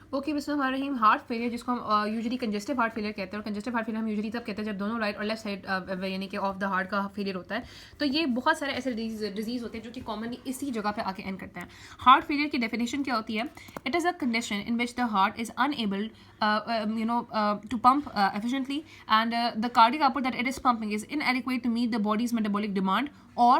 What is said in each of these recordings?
Okay, बिस्मिल्लाहिर्रहमानिर्रहीम। Heart failure जिसको हम यूजुअली कंजेस्टिव हार्ट फेलियर कहते हैं, और कंजेस्टिव हार्ट फेलियर हम यूजुअली तब कहते हैं जब दोनों राइट और लेफ्ट साइड यानी कि ऑफ द हार्ट का फेलियर होता है। तो ये बहुत सारे ऐसे डिजीज़ होते हैं जो कि कॉमनली इसी जगह पे आके एंड करते हैं। हार्ट फेलियर की डेफिनेशन क्या होती है? It is a condition in which the heart is unable to pump efficiently, and the cardiac output that it is pumping is inadequate to meet the body's metabolic demand, or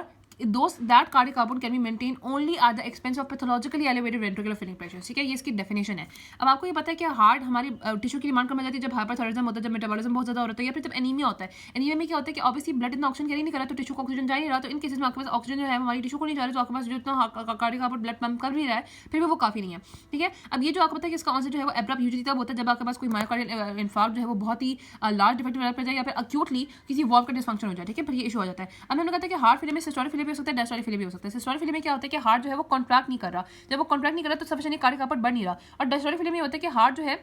that cardiac output can be maintained only at the expense of pathologically elevated ventricular filling pressure। ठीक है, ये इसकी definition है। अब आपको ये पता है कि हार्ट हमारी टिश्यू की डिमांड कम हो जाती है जब हाइपरथायराइडिज्म होता है, जब मेटाबॉलिज्म बहुत ज़्यादा होता है, या फिर जब एनीमिया होता है। एनीमिया में क्या होता है कि ऑब्वियसली ब्लड इतना ऑक्सीजन कैरी नहीं कर रहा, तो टिश्यू को ऑक्सीजन जा नहीं रहा, तो इन केसेस में आपके पास ऑक्सीजन जो है हमारी टिश्यू को नहीं जा रहा, तो आपके पास जो इतना कार्डियक आउटपुट ब्लड पंप कर भी रहा है फिर भी वो काफ़ी नहीं है। ठीक है, अब ये जो आपको पता है कि इसका आंसर जो है वो एब्रप्ट यूजुअली तब होता है जब आपके पास कोई मायोकार्डियल इन्फार्क्ट जो है वो बहुत ही लार्ज डिफेक्ट डेवलप कर जाए, या फिर अक्यूटली किसी वॉल्व का डिसफंक्शन हो जाए। ठीक है, फिर ये इशू हो जाता है। अब हमने कहा था कि हार्ट फेलियर में सिस्टोलिक फेलियर भी हो सकता है, डायस्टोलिक फेलियर भी हो सकता है। सिस्टोलिक फेलियर में क्या होता है कि हार्ट जो है वो कॉन्ट्रैक्ट नहीं कर रहा, जब वो कॉन्ट्रैक्ट नहीं कर रहा तो सफिशिएंटली कार्डियक आउटपुट बढ़ नहीं रहा। और डायस्टोलिक फेलियर में होता है कि हार्ट जो है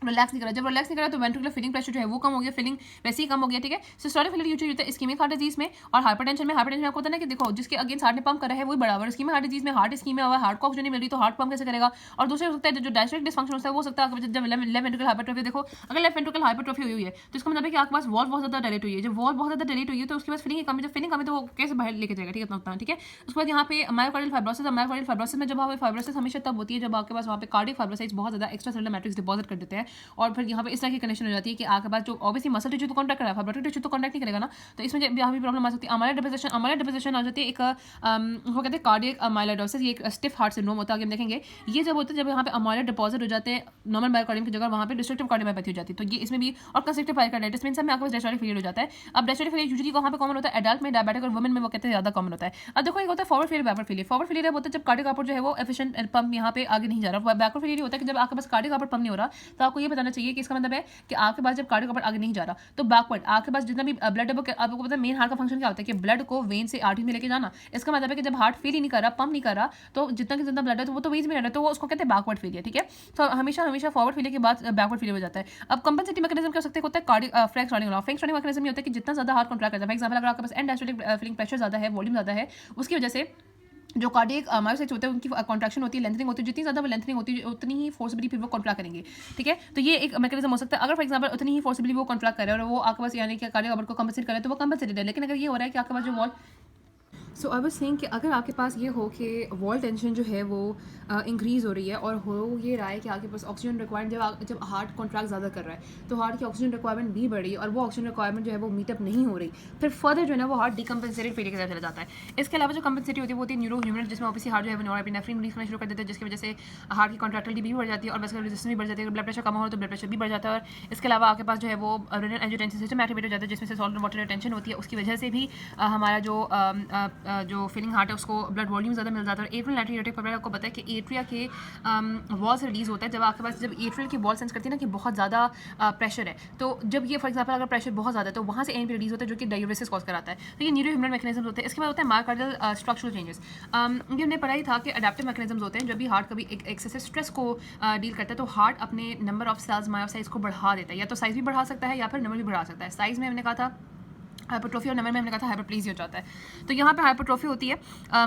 रिलैक्स नहीं करा, जब रिलैक्स नहीं करा तो वेंट्रिकुलर फिलिंग प्रेशर जो है वो कम हो गया, फिलिंग वैसे ही कम हो गया। ठीक है, सिस्टोलिक फेलियर यूजुअली होता है इस्कीमिक हार्ट डिजीज में और हाइपरटेंशन में। हाइपरटेंशन में आपको होता है ना कि देखो जिसके अगेंस्ट हार्ट ने पंप करा है वही बराबर, इस्कीमिक हार्ट डिजीज में हार्ट इस्कीमिया हुआ है, हार्ट को ऑक्सीजन नहीं मिल रही तो हार्ट पंप कैसे करेगा। और दूसरे हो सकता है जो डायस्टोलिक डिसफंक्शन होता है वो हो सकता है जब लेफ्ट वेंट्रिकल हाइपरट्रोफी, देखो अगर लेफ्ट वेंट्रिकल हाइपरट्रोफी हुई है तो इसका मतलब है कि आपके पास वॉल बहुत ज़्यादा डायलेट हुई है। जब वॉल बहुत ज़्यादा डायलेट हुई है तो उसके पास फिलिंग कम है, जब फिलिंग कम है तो वो कैसे बाहर लेके जाएगा। ठीक है, उतना। ठीक है, उसके बाद यहाँ पे मायोकार्डियल फाइब्रोसिस। मायोकार्डियल फाइब्रोसिस में जब हमें फाइब्रोसिस हमेशा तब होती है जब आपके पास वहाँ पे कार्डियक फाइब्रोसाइट्स बहुत ज़्यादा एक्स्ट्रा सेलुलर मैट्रिक्स डिपॉजिट कर देते हैं, और फिर यहाँ पे इस तरह की कंडीशन हो जाती है कि आपके पास जो ऑब्वियसली मसल टिश्यू तो कॉन्टैक्ट कर रहा है, फाइब्रोटिक टिश्यू तो कॉन्टैक्ट नहीं करेगा ना, तो इसमें यहाँ भी प्रॉब्लम आ सकती है। अमाइलॉइड डिपोजिशन आ जाती है। एक वो कहते हैं कार्डियक अमाइलॉइडोसिस, ये एक स्टिफ हार्ट सिंड्रोम होता है, आगे हम देखेंगे। ये जब होता है जब यहाँ पे अमाइलॉइड डिपॉजिट हो जाते हैं नॉर्मल मायोकार्डियम की जगह, वहाँ पे डिस्ट्रक्टिव कार्डियोमायोपैथी हो जाती है, तो ये इसमें भी। और कंस्ट्रक्टिव पाइकार्डाइटिस में सब में आपके पास डायस्टोलिक फेलियर हो जाता है। अब डायस्टोलिक फेलियर यूजुअली कहाँ पे कॉमन होता है? एडल्ट में, डायबिटिक और वुमेन में वो कहते हैं ज़्यादा कॉमन होता है। अब देखो एक होता है forward failure, backward failure. Forward failure होता है जब कार्डियक आउटपुट जो है वो एफिशिएंट पंप यहाँ पे आगे नहीं जा रहा। बैकवर्ड फेलियर होता है कि जब आपके पास कार्डियक आउटपुट पंप नहीं हो रहा, तो आपको ये बताना चाहिए कि इसका मतलब है कि आपके पास जब कार्डियक आउटपुट आगे नहीं जा रहा तो बैकवर्ड आपके पास जितना भी ब्लड है, आपको पता है मेन हार्ट का फंक्शन क्या होता है कि ब्लड को वेन से आर्टरी में लेके जाना। इसका मतलब है कि जब हार्ट फील ही नहीं कर रहा, पंप नहीं कर रहा, तो जितना कि जितना ब्लड है तो वो तो वेन्स में रह रहा है, तो वो उसको कहते हैं बैकवर्ड फेलियर। ठीक है, तो हमेशा फॉरवर्ड फेलियर के बाद बैकवर्ड फेलियर हो जाता है। अब कंपनसेटिंग मैकेनिज्म क्या सकते होता है? Cardiac flex running law. Flex running mechanism ये होता है कि जितना ज्यादा हार्ट कॉन्ट्रैक्ट करता है, फॉर एग्जांपल अगर आपके पास एंड डायस्टोलिक फिलिंग प्रेशर ज्यादा है, वॉल्यूम ज्यादा है, उसकी वजह से जो कार्डियक मायोसाइट्स होते हैं उनकी कॉन्ट्रैक्शन होती है, लेंथनिंग होती है। जितनी ज़्यादा वो लेंथनिंग होती है उतनी ही फोर्सबली फिर वो कॉन्ट्रैक्ट करेंगे। ठीक है, तो ये एक मैकेनिज्म हो सकता है। अगर फॉर एग्जांपल उतनी ही फोर्सबली वो कॉन्ट्रैक्ट करे और वो आपके पास यानी कि कार्डियक आउटपुट को कंपनसेट करे तो वो कंपनसेटेड है। लेकिन अगर ये हो रहा है कि आपके पास जो wall so I was saying कि अगर आपके पास ये हो कि वॉल टेंशन जो है वो इंक्रीज़ हो रही है और हो ये रहा है कि आपके पास ऑक्सीजन रिक्वायरमेंट जब हार्ट कॉन्ट्रैक्ट ज़्यादा कर रहा है तो हार्ट की ऑक्सीजन रिक्वायरमेंट भी बढ़ी और वो ऑक्सीजन रिक्वायरमेंट जो है वो मीटअप नहीं हो रही, फिर फर्दर जो है ना वो हार्ट डिकम्पनसेटेड फेलियर की तरफ चला जाता है। इसके अलावा जो कंपनसेटिव होती है वो होती है न्यूरो ह्यूमरल, जिसमें ऑब्वियसली हार्ट जो है वो नॉरएपिनेफ्रिन रिलीज करना शुरू कर देते हैं, जिसकी वजह से हार्ट की कॉन्ट्रैक्टिलिटी भी बढ़ जाती है और वैसे रेजिस्टेंस भी बढ़ जाती है। ब्लड प्रेशर कम हो तो ब्लड प्रेशर भी बढ़ जाता है। और इसके अलावा आपके पास जो है वो रेनल एंजियोटेंसिस सिस्टम एक्टिवेट हो जाता है, जिसमें से सॉल्ट वाटर रिटेंशन होती है, उसकी वजह से भी हमारा जो फिलिंग हार्ट है उसको ब्लड वॉल्यूम ज़्यादा मिल जाता है। और एट्रियल नाइट्रियोटिक पब्लिक आपको पता है कि एट्रिया के वॉल से रिलीज होता है जब आपके पास जब एट्रियल की वॉल सेंस करती है ना कि बहुत ज़्यादा प्रेशर है, तो जब ये फॉर एग्जांपल अगर प्रेशर बहुत ज़्यादा है तो वहाँ से एन रिलीज होता है जो कि डायूरेसिस कॉज कराता है। तो ये न्यूरो ह्यूमरल मैकेनिज्म होते हैं। इसके बाद होता है मायोकार्डियल स्ट्रक्चरल चेंजेस। ये हमने पढ़ा ही था कि अडेप्टिव मैकेनिज्म होते हैं जब भी हार्ट कभी एक्सेसिव स्ट्रेस को डील करता है तो हार्ट अपने नंबर ऑफ सेल्स मायोसाइट्स को बढ़ा देता है, या तो साइज भी बढ़ा सकता है या फिर नंबर भी बढ़ा सकता है। साइज में हमने कहा था हाइपरट्रोफी और नंबर में हमने कहा था हाइपरप्लेजिया हो जाता है। तो यहाँ पे हाइपरट्रोफी होती है,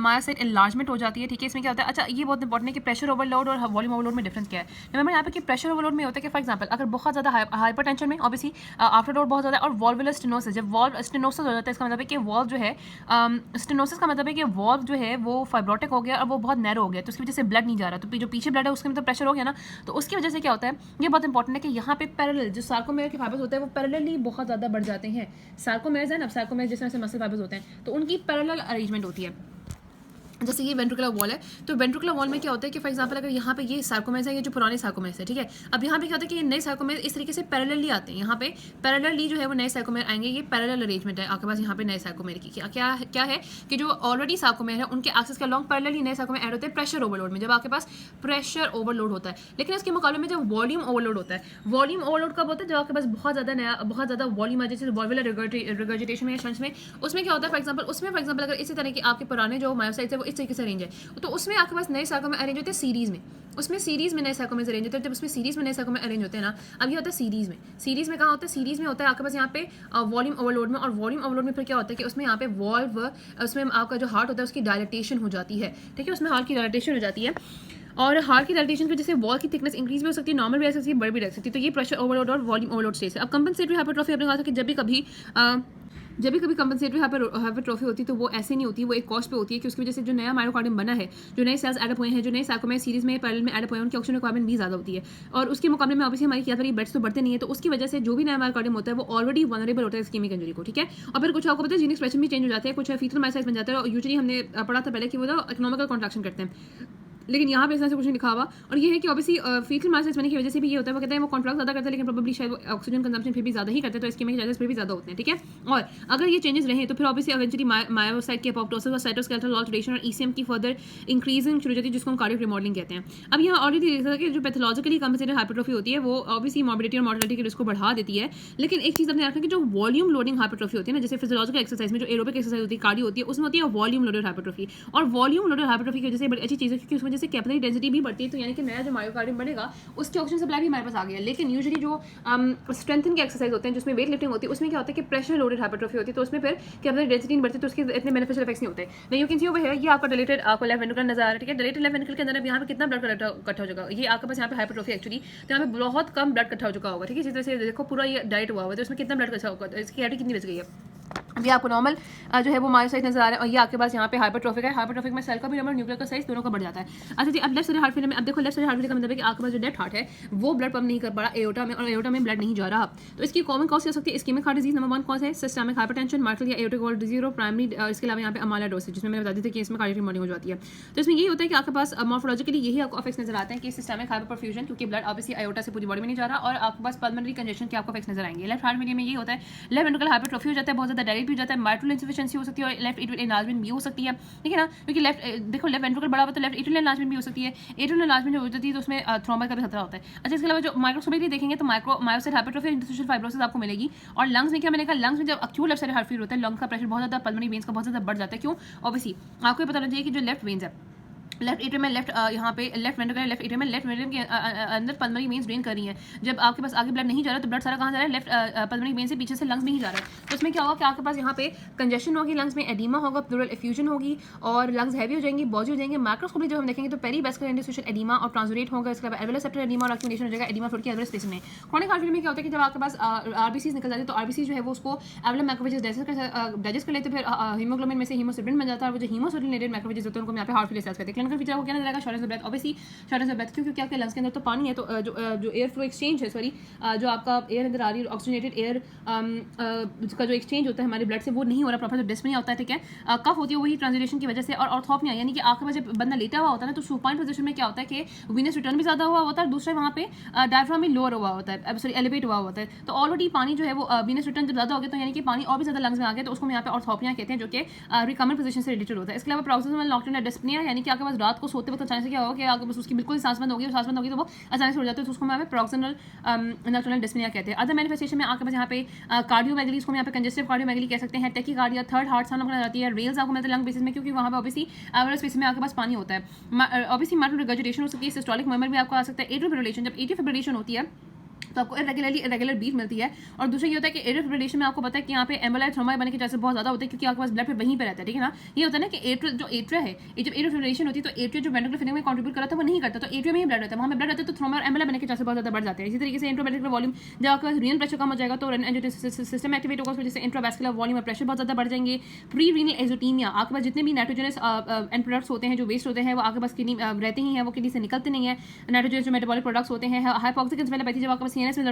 मायोसाइट एनलार्जमेंट हो जाती है। ठीक है, इसमें क्या होता है? अच्छा ये बहुत इंपॉर्टेंट है कि प्रेशर ओवरलोड और वॉल्यूम ओवरलोड में डिफरेंस क्या है। नंबर यहाँ पे कि प्रेशर ओवरलोड में होता है कि फॉर एग्जांपल अगर बहुत ज़्यादा हाइपरटेंशन में ऑब्वियसली आफ्टर लोड बहुत ज़्यादा, और वॉल्वुलर स्टेनोसिस, जब वॉल्व स्टेनोसिस हो जाता है इसका मतलब है कि वॉल्व जो है स्टेनोसिस का मतलब है कि वॉल्व जो है वो फाइब्रोटिक हो गया और वो बहुत नैरो हो गया, तो उसकी वजह से ब्लड नहीं जा रहा, तो जो पीछे ब्लड है उसके में तो प्रेशर हो गया ना, तो उसकी वजह से क्या होता है? ये बहुत इंपॉर्टेंट है कि यहाँ पे पैरेलल जो सार्कोमेयर के फाइबर्स होते हैं वो पैरेलली बहुत ज़्यादा बढ़ जाते हैं। सार्कोमेयर्स है ना, सार्कोमेयर जिसमें से मसल फाइबर्स होते हैं तो उनकी पैरेलल अरेंजमेंट होती है। जैसे ये वेंट्रिकुलर वॉल है, तो वेंट्रिकुलर वॉल में क्या होता है कि फॉर एग्जांपल अगर यहाँ पे ये सार्कोमेर्स है, ये जो पुराने सार्कोमेर्स है, ठीक है, अब यहाँ पे क्या होता है कि ये नए सार्कोमेर्स इस तरीके से पैरेलली आते हैं। यहाँ पे पैरेलली जो है वो नए सार्कोमेर आएंगे, ये पैरेलल अरेंजमेंट है आपके पास यहाँ पे नए सार्कोमेर की। क्या है कि जो ऑलरेडी सार्कोमेर है उनके एक्सिस के अलॉन्ग पैरेलली नए सार्कोमेर ऐड होते हैं प्रेशर ओवरलोड में, जब आपके पास प्रेशर ओवरलोड होता है। लेकिन इसके मुकाबले में जब वॉल्यूम ओवरलोड होता है, वॉल्यूम ओवरलोड कब होता है? जब आपके पास बहुत ज़्यादा वॉल्यूम आ, जैसे वॉल्वुलर रिगर्जिटेशन में, शंट्स में, उसमें क्या होता है? फॉर एग्जांपल अगर इसी तरह की आपके पुराने जो मायोसाइट्स है वो इस तरीके से अरेंज है, तो उसमें आपके पास नए सार्कोमेर अरेंज होते हैं सीरीज में, उसमें सीरीज में नए सार्कोमेर अरेंज होते हैं। जब उसमें सीरीज में नए सार्कोमेर अरेंज होते हैं ना, अब ये होता है सीरीज में कहाँ होता है? सीरीज में होता है आपके पास यहाँ पे वॉल्यूम ओवरलोड में, और वॉल्यूम ओवरलोड में फिर क्या होता है कि उसमें यहाँ पे वॉल्व, उसमें आपका जो हार्ट होता है उसकी डायलेटेशन हो जाती है। ठीक है, उसमें हार्ट की डायलेटेशन हो जाती है। और हार्ट की डायलेटेशन की वजह से वॉल की थिकनेस इंक्रीज भी हो सकती है, नॉर्मल भी रह सकती है, बढ़ भी रह सकती है। तो ये प्रेशर ओवरलोड और वॉल्यूम ओवरलोड स्टेज है। अब कंपनसेटरी हाइपरट्रॉफी आपने कहा था कि जब भी कभी कंपनसेटरी हाइपरट्रॉफी होती है तो वो ऐसे नहीं होती, वो एक कॉस्ट पे होती है कि उसकी वजह से जो नया मायोकार्डियम बना है, जो नए सेल्स एडअप हुए हैं, जो नए सार्कोमेयर सीरीज में पैरेलल में एडअप हुए हैं, उनकी ऑक्सीजन रिक्वायरमेंट भी ज़्यादा होती है। और उसके मुकाबले में ऑब्वियसली हमारी क्या सारी ब्लड्स तो बढ़ते नहीं है, तो उसकी वजह से जो भी नया मायोकार्डियम होता है वो ऑलरेडी वनरेबल होता है इस्केमिक इंजरी को, ठीक है। और फिर कुछ आपको पता है जीन एक्सप्रेशन भी चेंज हो जाते हैं, कुछ फीटल मायोसाइट्स बन जाता है। और यूजुअली हमने पढ़ा था पहले कि वो इकोनॉमिकल कॉन्ट्रैक्शन करते हैं, लेकिन यहाँ पे इस तरह से कुछ नहीं लिखा हुआ। और ये है कि ऑब्वियसली फीटल मायोसाइट्स बनने की वजह से भी ये होता है, वो कहते हैं वो कॉन्ट्रैक्ट ज़्यादा करता है, लेकिन प्रोबेबली शायद वो ऑक्सीजन कंजम्पशन फिर भी ज़्यादा ही करते हैं, तो इसके में चार्जेस फिर भी ज़्यादा होते हैं, ठीक है। और अगर ये चेंजेस रहे तो फिर ऑब्वियसली इवेंचुअली मायोसाइट की अपोप्टोसिस और साइटोस्केलेटल अल्टरेशन और ईसीएम की फर्दर इंक्रीजिंग शुरू हो जाती है, जिसको हम कार्डियक रिमॉडलिंग कहते हैं। अब यहाँ ऑलरेडी देखा था कि जो पैथोलॉजिकली कंपनसेटेड हाइपरट्रॉफी होती है वो ऑब्वियसली मॉर्बिडिटी और मॉर्टेलिटी के रिस्क को बढ़ा देती है। लेकिन एक चीज़ अपने रखना कि जो वॉल्यूम लोडिंग हाइपरट्रॉफी होती है ना, जैसे फिजियोलॉजिकल एक्सरसाइज में जो एरोबिक एक्सरसाइज होती है, कार्डियो होती है, उसमें होती है वॉल्यूम लोडेड हाइपरट्रॉफी। और वॉल्यूम लोडेड हाइपरट्रॉफी की वजह से बड़ी अच्छी चीज़ है क्योंकि उस वजह से कैपिलरी डेंसिटी भी बढ़ती है, तो यानी कि नया जो मायोकार्डियम बनेगा उसकी ऑक्सीजन सप्लाई भी हमारे पास आ गया। लेकिन यूजुअली जो स्ट्रेंथन के एक्सरसाइज होते हैं जिसमें वेट लिफ्टिंग होती है, उसमें क्या होता है कि प्रेशर लोडेड हाइपरट्रॉफी होती है, तो उसमें फिर कैपिलरी डेंसिटी नहीं बढ़ती, तो उसके इतने बेनिफिशियल इफेक्ट्स नहीं होते। नहीं, you can see over here, ये आपका डिलेटेड आपको लेफ्ट वेंट्रिकल नजर आ रहा है, ठीक है। डिलेटेड लेफ्ट वेंट्रिकल के अंदर अब यहाँ पे कितना ब्लड इकट्ठा हो जाएगा, ये आपके पास यहाँ पे हाइपरट्रॉफी एक्चुअली, तो यहाँ पे बहुत कम ब्लड इकट्ठा हो चुका होगा, ठीक है। जिस तरह से देखो पूरा ये डाइट हुआ है तो इसमें कितना ब्लड इकट्ठा होगा, इसकी कैलोरी कितनी बच गई है। ये आपको नॉर्मल जो है वो मायोसाइट नजर आ रहा है, और ये आपके पास यहाँ पे हाइपरट्रॉफिक है। हाइपरट्रॉफिक में सेल का भी नंबर, न्यूक्लियर का साइज दोनों का बढ़ जाता है। अच्छा जी, अब लेफ्ट साइड हार्ट फेलियर में अब देखो, लेफ्ट साइड हार्ट फेलियर का मतलब है कि आपके पास जो लेफ्ट हार्ट है वो ब्लड पंप नहीं कर पा रहा एओर्टा में, और एओर्टा में ब्लड नहीं जा रहा। तो इसकी कॉमन कॉज हो सकती है ischemic heart disease, number 1 cause है सिस्टमिक हाइपरटेंशन, मार्टल या एओर्टिक वॉल्व डिजीज, और प्राइमरी इसके अलावा यहाँ पे अमाइलोइडोसिस, जिसमें मैंने बता दी थी कि इसमें कार्डियक रिमॉडलिंग हो जाती है। तो इसमें यही होता है कि आपके पास मॉर्फोलॉजिकली यही आपको इफेक्ट्स नजर आते हैं कि सिस्टमिक हाइपरपर्फ्यूजन, क्योंकि ब्लड ऑब्वियसली एओर्टा से पूरी बॉडी में नहीं जा रहा, और आपके पास पल्मोनरी कंजेशन के आपको इफेक्ट्स नजर आएंगे। लेफ्ट हार्ट फेलियर में ये होता है लेफ्ट वेंट्रिकल हाइपरट्रॉफी हो जाता है, बहुत ज्यादा डायरेक्ट भी हो जाता है, माइट्रल इंसफिशिएंसी हो सकती है, और लेफ्ट एट्रियल एनलार्जमेंट भी हो सकती है, ठीक है ना। क्योंकि देखो लेफ्ट वेंट्रिकल बड़ा होता है, लेफ्ट एट्रियल एनलार्जमेंट भी हो सकती है। एट्रियल एनलार्जमेंट जो हो जाती है तो उसमें थ्रोम्बा का भी खतरा होता है। अच्छा, इसके अलावा जो माइक्रोस्कोपिकली देखेंगे तो मायोसाइट हाइपरट्रॉफी और इंटरस्टिशियल फाइब्रोसिस आपको मिलेगी। और लंग्स में क्या मिलेगा, लंग्स में जब acute left side heart failure होता है, लंग्स का प्रेशर बहुत ज्यादा, पल्मोनरी वेन्स का बहुत ज्यादा बढ़ जाता है। क्यों? ऑब्वियसली आपको ये पता होना चाहिए कि जो लेफ्ट वेन्स है, लेफ्ट एट्रियम में, लेफ्ट यहाँ पे लेफ्ट वेंट्रिकल लेफ्ट एट्रियम में, लेफ्ट वेंट्रिकल के अंदर पल्मोनरी वेन्स ड्रेन कर रही है। जब आपके पास आगे ब्लड नहीं जा रहा तो ब्लड सारा कहाँ जा रहा है, लेफ्ट पल्मोनरी वेन से पीछे से लंग्स में ही जा रहा है। तो उसमें क्या होगा कि आपके पास यहाँ पे कंजेशन होगी, लंग्स में एडिमा होगा, प्लूरल एफ्यूजन होगी, और लंग्स हैवी हो जाएंगे, बॉजी हो जाएंगे। माइक्रोस्कोपी जब हम देखेंगे तो पेरीवैस्कुलर इंटरस्टिशियल एडिमा और ट्रांसुरेट होगा, इसके अलावा एल्वेओलर सेप्टल एडिमा और एक्यूमुलेशन हो जाएगा एडिमा फ्लूइड के एल्वेओलर स्पेस में। क्रोनिक हार्ट फेलियर में क्या होता है कि जब आपके पास आरबीसीज निकल जाती है तो आरबीसी जो है वो उसको एल्वेओलर मैक्रोफेजेस डाइजेस्ट कर लेते हैं, फिर हीमोग्लोबिन में से हीमोसिग्रिन बन जाता है, और वो जो हीमोसिग्रिनेटेड मैक्रोफेजेस होते हैं उनको यहाँ पे हार्ट फेलियर सेल्स कहते हैं। क्लिनिकल फीचर आपको क्या नजर आएगा, shortness of breath, obviously shortness of breath, क्योंकि आपके लंग्स के अंदर तो पानी है, तो जो एयर फ्लो एक्सचेंज है, सॉरी जो आपका एयर अंदर आ रही है ऑक्सीजनेटेड एयर का जो एक्सचेंज होता है हमारे ब्लड से वो नहीं हो रहा प्रॉपर, तो डिस्पनिया होता है, ठीक है। कफ होती है वही ट्रांसलेशन की वजह से, और ऑर्थोपनिया यानी कि आपके पास जब बंदा लेटा हुआ होता है ना तो सुपाइन पोजीशन में क्या होता है कि वीनस रिटर्न भी ज्यादा हुआ होता है, दूसरा वहाँ पे डायफ्राम भी लोअर हुआ होता है, सॉरी एलिवेट हुआ होता है। तो ऑलरेडी पानी जो है वो वीनस रिटर्न जब ज्यादा हो गया तो यानी कि पानी और भी ज्यादा लंग्स में आ गया, तो उसको यहाँ पे ऑर्थोपनिया कहते हैं, जो कि रिकमेंड पोजीशन से रिलेटेड होता है। इसके अलावा प्रोक्सिमल नॉक्टर्नल डिस्पनिया यानी कि आपके पास रात को सोते वक्त अचानक से क्या होगा कि आपके पास उसकी बिल्कुल सांस बंद होगी, और सांस बंद होगी तो वो अचानक से उड़ जाते हैं, तो उसको हम प्रोक्सिमल नॉक्टर्नल डिस्पनिया कहते हैं। अदर मैनिफेस्टेशन में आपके पास यहाँ पे कार्डियोमेगली, इसको यहाँ पे कंजेस्टिव कार्डियोमेगली कह सकते हैं, टेकीकार्डिया, थर्ड हार्ट साउंड नजर आती है, रेल्स आपको मिलते हैं लंग बेसिस में, क्योंकि वहाँ पे ऑब्वियसली एल्वेओलर स्पेस में आपके पास पानी होता है। ऑब्वियसली माइट्रल रिगर्जिटेशन हो सकती है, सिस्टोलिक मर्मर भी आपको आ सकता है, एट्रियल फिब्रिलेशन, जब एट्रियल फिब्रिलेशन होती है तो आपको इरेगुलर बीट मिलती है। और दूसरा ये होता है कि एट्रियल फिब्रिलेशन में आपको पता है कि यहाँ पे एम्बोलाइड थ्रोम्बाई बनने के चांसेस बहुत ज्यादा होते हैं, क्योंकि आपके पास ब्लड वहीं पे रहता है, ठीक है ना। ये होता है ना कि एट्रियल जो एट्रिया है, ये जब एट्रियल फिब्रिलेशन होती है तो एट्रिया जो वेंट्रिकुलर फिलिंग में कंट्रीब्यूट करता है वो नहीं करता, तो एट्रिया में ही ब्लड रहता है, वहाँ में ब्लड रहता है, तो थ्रोम्बा और एम्बोला बनने के चांसेस बहुत ज्यादा बढ़ जाते हैं। इसी तरीके से इंट्रावेंट्रिकुलर वॉल्यूम, जब आपका रीनल प्रेशर कम हो जाएगा तो सिस्टम एक्टिवेट होगा, उसकी वजह से इंट्रावैस्कुलर वॉल्यूम और प्रेशर बहुत ज्यादा बढ़ जाएंगे। प्री रीनल एक्सोटीमिया, आपके पास जितने भी नाइट्रोजनस एंड प्रोडक्ट्स होते हैं जो वेस्ट होते हैं वो आपके पास किडनी रहते ही हैं, वो किडनी से निकलते नहीं है। नाइट्रोजनस जो मेटाबॉलिक प्रोडक्ट्स होते हैं, हाइपोक्सिक एन्सेफेलोपैथी, जब आपके पास सीएनएस में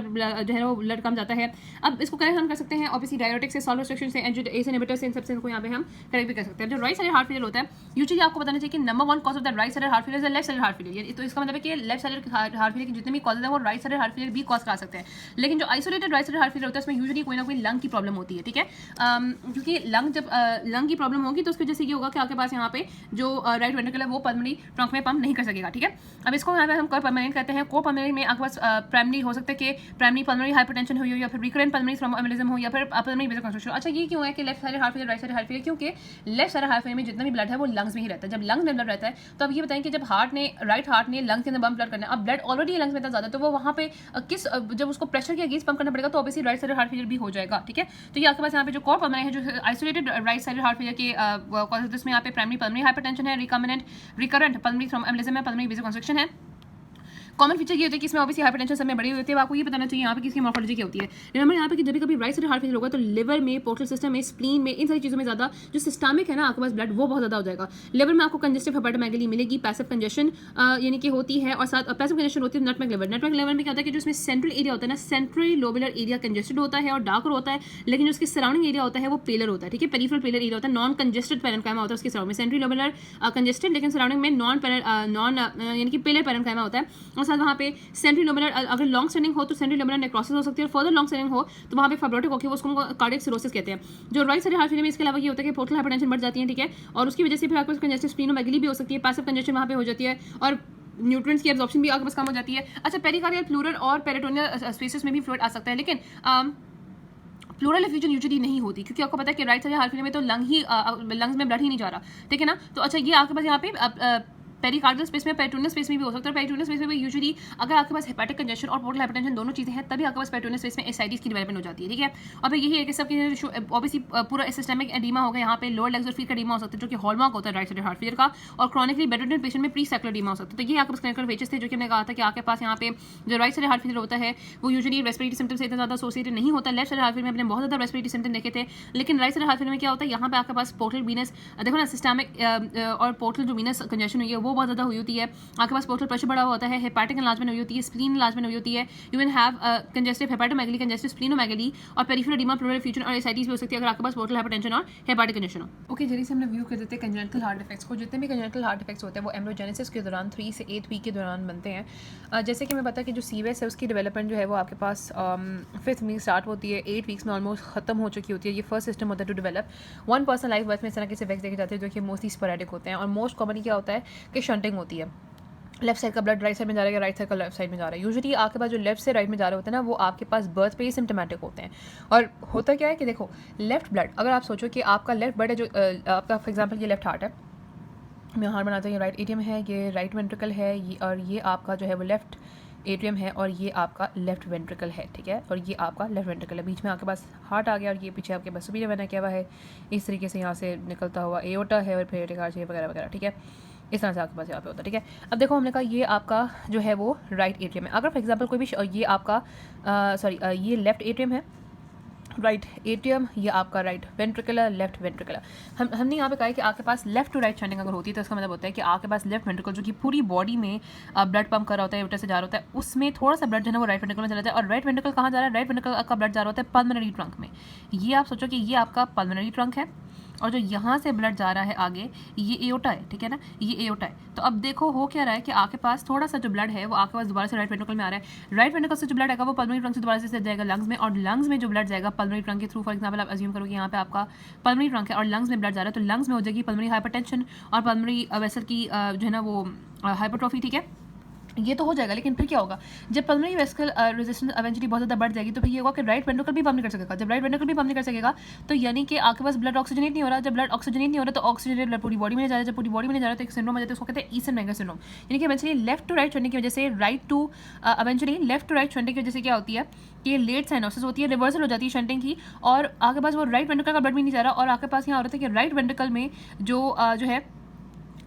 जो है वो ब्लड कम जाता है। अब इसको करेक्ट हम कर सकते हैं ऑब्वियसली डायरेटिक से, सॉल्ट रिस्ट्रिक्शन से, एस इनहिबिटर से, इन सबसे इनको यहाँ पे हम करेक्ट भी कर सकते हैं। जो राइट साइड हार्ट फेलियर होता है यूजुअली आपको बताना चाहिए कि number 1 cause of the right side heart failure is left side heart failure, तो इसका मतलब है कि लेफ्ट साइड हार्ट फेलियर के जितने भी कॉजेज हैं वो राइट साइड हार्ट फेलियर भी कॉज करा सकते हैं। लेकिन जो isolated right side heart failure होता है उसमें यूजुअली कोई ना कोई लंग की प्रॉब्लम होती है, ठीक है। क्योंकि जब लंग की प्रॉब्लम होगी तो उसकी वजह से ये होगा कि आपके पास यहाँ पे जो राइट वेंट्रिकल है वो पल्मोनरी ट्रंक में पंप नहीं कर सकेगा, ठीक है। अब इसको यहाँ पे हम को परमानेंट कहते हैं। को परमानेंट में आपके पास प्राइमरी हो सकता सकता है कि प्राइमरी पल्मोनरी हाइपरटेंशन हुई हो या फिर रिकरेंट पल्मोनरी थ्रोम्बोएम्बोलिज्म हो या फिर पल्मोनरी वेसल कंस्ट्रक्शन। अच्छा ये क्यों है कि left side heart failure right side heart failure, क्योंकि लेफ्ट साइड हार्ट फेलियर में जितना भी ब्लड है वो लंग्स में ही रहता है। जब लंग्स में ब्लड रहता है तो अब ये बताएं कि जब राइट हार्ट ने लंग्स के अंदर पंप ब्लड करना है, अब ब्लड ऑलरेडी लंग्स में इतना ज़्यादा, तो वो वहाँ पे जब उसको प्रेशर के अगेंस्ट पंप करना पड़ेगा तो obviously right side heart failure भी हो जाएगा। ठीक है, तो ये आपके पास यहाँ पे जो कोर पल्मोनरी है, जो isolated right side heart failure के कॉजेस में यहाँ पे प्राइमरी पल्मोनरी हाइपरटेंशन है, रिकरेंट पल्मोनरी थ्रोम्बोएम्बोलिज्म है, पल्मोनरी वेसल कंस्ट्रक्शन है। कॉमन फीचर ये होता है कि इसमें ऑब्वियसली हाइपरटेंशन सब में बड़ी होती है। आपको ये बताना चाहिए यहाँ पे किसकी मॉर्फोलॉजी क्या होती है। रिमेंबर यहाँ पे कि जब भी कभी राइट साइड हार्ट फेलियर होगा तो लिवर में, पोर्टल सिस्टम में, स्प्लीन में, इन सारी चीज़ों में ज़्यादा जो सिस्टमिक है ना आपके पास ब्लड वो बहुत ज़्यादा हो जाएगा। लिवर में आपको कंजेस्टिव हेपेटोमेगाली मिलेगी, पैसिव कंजेशन यानी कि होती है, और साथ पैसिव कंजेशन होती है नटमेग लिवर। नटमेग लिवर में क्या होता है कि जो इसमें सेंट्रल एरिया होता है ना, सेंट्रल लोबुलर एरिया कंजेस्टेड होता है और डार्कर होता है, लेकिन जो उसके सराउंडिंग एरिया होता है वो पेलर होता है। ठीक है, पेरिफेरल पेलर एरिया होता है, नॉन कंजेस्टेड पैरेन्काइमा होता है उसके सराउंडिंग में। सेंट्रल लोबुलर कंजेस्टेड लेकिन सराउंडिंग में नॉन यानी कि पेलर पैरेन्काइमा होता है, और साथ वहाँ पे सेंट्रल लोबुलर अगर लॉन्ग स्टैंडिंग हो तो सेंट्रल लोबुलर नेक्रोसिस हो सकती है, और फर्दर लॉन्ग स्टैंडिंग हो तो वहाँ पे फाइब्रोटिक होकर वो उसको कार्डियक सिरोसिस कहते हैं। जो राइट साइड हार्ट फेलियर में इसके अलावा ये होता है कि पोर्टल हाइपरटेंशन बढ़ जाती है। ठीक है, और उसकी वजह से फिर आपको कंजेस्टिव स्प्लीनोमेगाली भी हो सकती है, पैसिव कंजेशन वहाँ पे हो जाती है, और न्यूट्रिएंट्स की एब्जॉर्प्शन भी आपके पास कम हो जाती है। अच्छा, पेरिकार्डियल, प्लूरल और पेरिटोनियल स्पेसेस में भी फ्लूइड आ सकता है, लेकिन प्लूरल एफ्यूजन यूजुअली नहीं होती, क्योंकि आपको पता है कि राइट साइड हार्ट फेलियर में तो लंग्स में ब्लड ही नहीं जा रहा। ठीक है ना, तो अच्छा ये आपके पास यहाँ पे पेरिकार्डियल स्पेस में, पेरिटोनियल स्पेस में भी हो सकता है। पेरिटोनियल स्पेस में भी यूजुअली अगर आपके पास हेपेटिक कंजेशन और पोर्टल हाइपरटेंशन दोनों चीज़ें हैं तभी आपके पास पेरिटोनियल स्पेस में एसाइटिस की डेवलपमेंट हो जाती है। ठीक है, और फिर यही है कि सबकी ऑब्वियसली पूरा सिस्टमिक एडीमा होगा, यहाँ पे लोअर लेग्स और फीट का एडीमा हो सकता है जो कि हॉलमार्क होता है राइट साइड हार्ट फेलियर का, और क्रॉनिकली बेडरिडन पेशेंट में प्री सैकुलर एडीमा हो सकता है। तो ये आपके पास क्लिनिकल फीचर्स थे जो कि हमने कहा था कि आपके पास यहाँ पे जो राइट साइड हार्ट फेलियर होता है वो यूजुअली रेस्पिरेटरी सिम्टम्स से इतना ज़्यादा एसोसिएटेड नहीं होता। लेफ्ट साइड हार्ट फेलियर में हमने बहुत ज़्यादा रेस्पिरेटरी सिम्टम देखे थे, लेकिन राइट साइड हार्ट फेलियर में क्या होता है, यहाँ पे आपके पास पोर्टल वीनस देखो ना, सिस्टमिक और पोर्टल जो वीनस कंजेशन हुई है वो बहुत ज़्यादा हुई होती है, आपके पास पोर्टल प्रेशर बढ़ा हुआ होता है, हेपेटिक एनलार्जमेंट हुई होती है, स्प्लीन एनलार्जमेंट हुई होती है, you can have congestive hepatomegaly, congestive splenomegaly, और पेरिफेरल एडिमा, प्लूरल एफ्यूजन और एसाइटिस भी हो सकती है अगर आपके पास पोर्टल हाइपरटेंशन और हेपेटिक कंजेशन हो। ओके, जल्दी से हमने व्यू कर देते हैं कंजेनिटल हार्ट डिफेक्ट्स को। जितने भी कंजेनिटल हार्ट डिफेक्ट्स होते हैं वो एम्ब्रियोजेनेसिस के दौरान 3 से 8 वीक के दौरान बनते हैं। जैसे कि मैं पता कि जो सीवेस है उसकी डेवलपमेंट जो है वो आपके पास 5th वीक स्टार्ट होती है, 8 वीक्स में ऑलमोस्ट खत्म हो चुकी होती है। ये फर्स्ट सिस्टम होता है टू डेवलप 1% लाइफ बर्थ में इस तरह के इफेक्ट्स देखे जाते हैं जो कि मोस्टली स्पोरेडिक होते हैं, और मोस्ट कॉमनली क्या होता है कि शंटिंग होती है, लेफ्ट साइड का ब्लड राइट साइड में जा रहा है या राइट साइड का लेफ्ट साइड में जा रहा है। यूजुअली आपके पास जो लेफ्ट से राइट में जा रहे होते हैं ना वो आपके पास बर्थ पे ही सिम्टोमेटिक होते हैं। और होता क्या है कि देखो, लेफ्ट ब्लड अगर आप सोचो कि आपका लेफ्ट ब्लड है जो आपका फॉर एग्जांपल ये लेफ्ट हार्ट है, मैं हार्ट बनाता हूँ, ये राइट एट्रियम है, ये राइट वेंट्रिकल है, और ये आपका जो है वो लेफ्ट एट्रियम है, और ये आपका लेफ्ट वेंट्रिकल है। ठीक है, और ये आपका लेफ्ट वेंट्रिकल है, बीच में आपके पास हार्ट आ गया, और ये पीछे आपके पास सुपीरियर वेना क्या हुआ है, इस तरीके से यहाँ से निकलता हुआ एओर्टा है, और फिर कार्डियक वगैरह वगैरह। ठीक है, इस तरह से आपके पास यहाँ पे होता है। ठीक है, अब देखो हमने कहा ये आपका जो है वो राइट एट्रियम है। अगर फॉर एग्जांपल कोई भी ये आपका ये लेफ्ट एट्रियम है, राइट एट्रियम, ये आपका राइट वेंट्रिकुलर, लेफ्ट वेंट्रिकुलर। हमने यहाँ पे कहा है कि आपके पास लेफ्ट टू राइट शंटिंग अगर होती है तो इसका मतलब होता है कि आपके पास लेफ्ट वेंट्रिकल जो कि पूरी बॉडी में ब्लड पंप कर रहा होता है, यूट्रस से जा रहा होता है, उसमें थोड़ा सा ब्लड जो है वो राइट वेंट्रिकल में चला जाता है। और राइट वेंट्रिकल कहाँ जा रहा है, राइट वेंट्रिकल का ब्लड जा रहा होता है पल्मोनरी ट्रंक में। ये आप सोचो कि ये आपका पल्मोनरी ट्रंक है, और जो यहाँ से ब्लड जा रहा है आगे ये एओर्टा है। ठीक है ना, ये एओर्टा है। तो अब देखो हो क्या रहा है कि आपके पास थोड़ा सा जो ब्लड है वो आपके पास दोबारा से राइट वेंट्रिकल में आ रहा है। राइट वेंट्रिकल से जो ब्लड आएगा वो पल्मोनरी ट्रंक से दोबारा से जाएगा लंग्स में, और लंग्स में जो ब्लड जाएगा पल्मोनरी ट्रंक के थ्रू, फॉर एग्जांपल आप अज्यूम करो कि यहाँ पे आपका पल्मोनरी ट्रंक है और लंग्स में ब्लड जा रहा है, तो लंग्स में हो जाएगी पल्मोनरी हाइपरटेंशन और पल्मोनरी वेसल की जो है ना वो हाइपरट्रॉफी। ठीक है, ये तो हो जाएगा, लेकिन फिर क्या होगा, जब पल्मोनरी वेस्कल रेजिस्टेंस इवेंचुअली बहुत ज़्यादा बढ़ जाएगी तो फिर ये होगा कि राइट वेंट्रिकल भी पंप नहीं कर सकेगा। जब राइट वेंट्रिकल भी पंप नहीं कर सकेगा तो यानी कि आपके पास ब्लड ऑक्सीजनेट नहीं हो रहा। जब ब्लड ऑक्सीजनेट नहीं हो रहा तो ऑक्सीजनेट ब्लड पूरी बॉडी में नहीं जा रहा है। जब पूरी बॉडी में नहीं जा रहा तो एक सिंड्रोम आ जाता है, उसको कहते हैं ईसेनमेंगर सिंड्रोम। यानी कि eventually left to right shunting की वजह से eventually left to right shunting की वजह से क्या होती है कि लेट साइनोसिस होती है, रिवर्सल हो जाती है शंटिंग की, और आपके पास वो राइट वेंट्रिकल का ब्लड भी नहीं जा रहा, और आपके पास यहाँ हो रहा था कि राइट वेंट्रिकल में जो है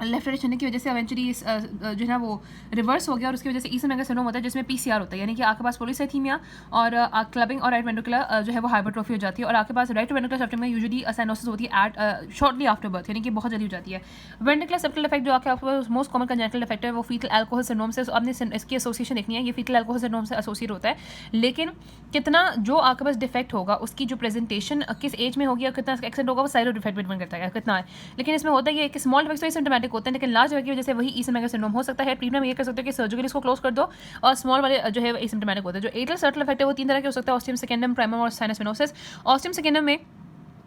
लेफ्ट राइट शंटिंग की वजह से इवेंचुअली जो है ना वो रिवर्स हो गया, और उसकी वजह से ईसेनमेंगर सिंड्रोम होता है जिसमें पीसीआर होता है, यानी कि आपके पास पॉलीसाइथीमिया और क्लबिंग और राइट वेंट्रिकुलर जो है वो हाइपरट्रॉफी हो जाती है, और आपके पास राइट वेंट्रिकुलर सेप्टम में यूजुअली साइनोसिस होती है एट शॉर्टली आफ्टर बर्थ, यानी कि बहुत जल्दी हो जाती है। वेंट्रिकुलर सेप्टल इफेक्ट जो आपके पास मोस्ट कॉमन कंजेनिटल इफेक्ट है वो फीटल अल्कोहल सिंड्रोम से, आपने इसकी एसोसिएशन देखनी है, ये फीटल अल्कोहल सिंड्रोम से एसोसिएट होता है। लेकिन कितना जो आपके पास डिफेक्ट होगा उसकी जो प्रेजेंटेशन किस एज में होगी और कितना एक्सेंट होगा वो साइड डिफेक्ट डिपेंड करता है कितना है। लेकिन इसमें होता है कि स्मॉल डिफेक्ट्स तो सिम्टोमेटिक होते हैं, लेकिन लार्ज की वजह से वही ईसेनमेंगर सिंड्रोम हो सकता है। ट्रीटमेंट में ये कर सकते हो कि सर्जिकली इसको क्लोज कर दो, और स्मॉल वाले जो है एसिम्प्टोमेटिक होते हैं। जो एटल सर्टल इफेक्ट है वो 3 तरह के हो सकता है, ऑस्टियम सेकेंडम, प्राइमम और साइनस वेनोसिस। ऑस्टियम सेकेंडम में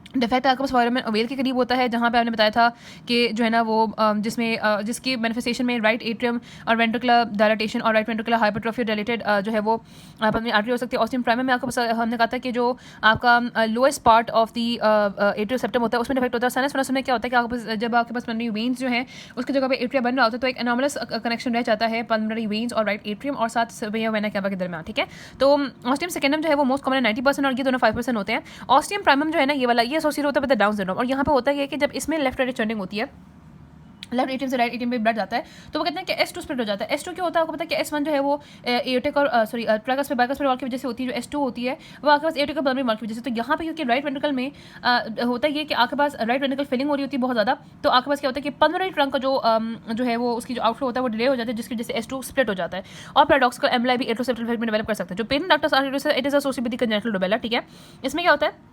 डिफेक्ट आपके पास फोराmen ओवेल के करीब होता है, जहाँ पे आपने बताया था कि जो है ना वो जिसमें जिसकी मैनिफेस्टेशन में राइट एट्रियम और वेंट्रिकुलर डायलेटेशन और राइट वेंट्रिकुलर हाइपरट्रोफी रिलेटेड जो है वो पल्मोनरी आर्टरी हो सकती है। ऑस्टियम प्राइमम में आपको हमने कहा था कि जो आपका lowest part of the atrial septum होता है उसमें डिफेक्ट होता है। साइनस वेनस में क्या होता है कि आपके पास जब आपके पास पल्मोनरी वेन्स जो है उसकी जगह पे एट्रिया बन रहा होता है, तो एक एनॉमलस कनेक्शन रह जाता है पल्मोनरी वेन्स और राइट एट्रियम और साथ वेना कैवा के दरमियान, ठीक है। तो ऑस्टियम सेकेंडम जो है वो मोस्ट कॉमन 90% और ये दोनों 5% होते हैं। ऑस्टियम प्राइमम जो है ना ये वाला, ये एसोसिएट होता है विद डाउन सिंड्रोम। और यहाँ पे होता है कि जब इसमें लेफ्ट राइट चर्निंग होती है, लेफ्ट एटीएम से राइट एटीएम पे ब्लड जाता है, तो वो कहते हैं कि S2 स्प्लिट हो जाता है। S2 क्या होता है आपको पता है कि S1 जो है वो एयोटिक और सॉरी ट्रैकस पे बाइकस पे वॉल की वजह से होती है, जो S2 होती है वो आपके पास एयोटिक और पल्मोनरी वॉल की वजह से। तो यहाँ पे क्योंकि राइट वेंट्रिकल में होता है ये कि आपके पास राइट वेंट्रिकल फिलिंग हो रही होती है बहुत ज़्यादा, तो आपके पास क्या होता है कि पल्मोनरी ट्रंक का जो है वो उसकी जो आउटफ्लो होता है वो डिले हो जाता है, जिसकी वजह से S2 स्प्लिट हो जाता है। और पैराडॉक्सिकल एम्बोलाई भी एट्रोसेप्टल डिफेक्ट में डेवलप कर सकते हैं। जो patent ductus arteriosus it is associated with the congenital rubella, ठीक है। इसमें क्या होता है,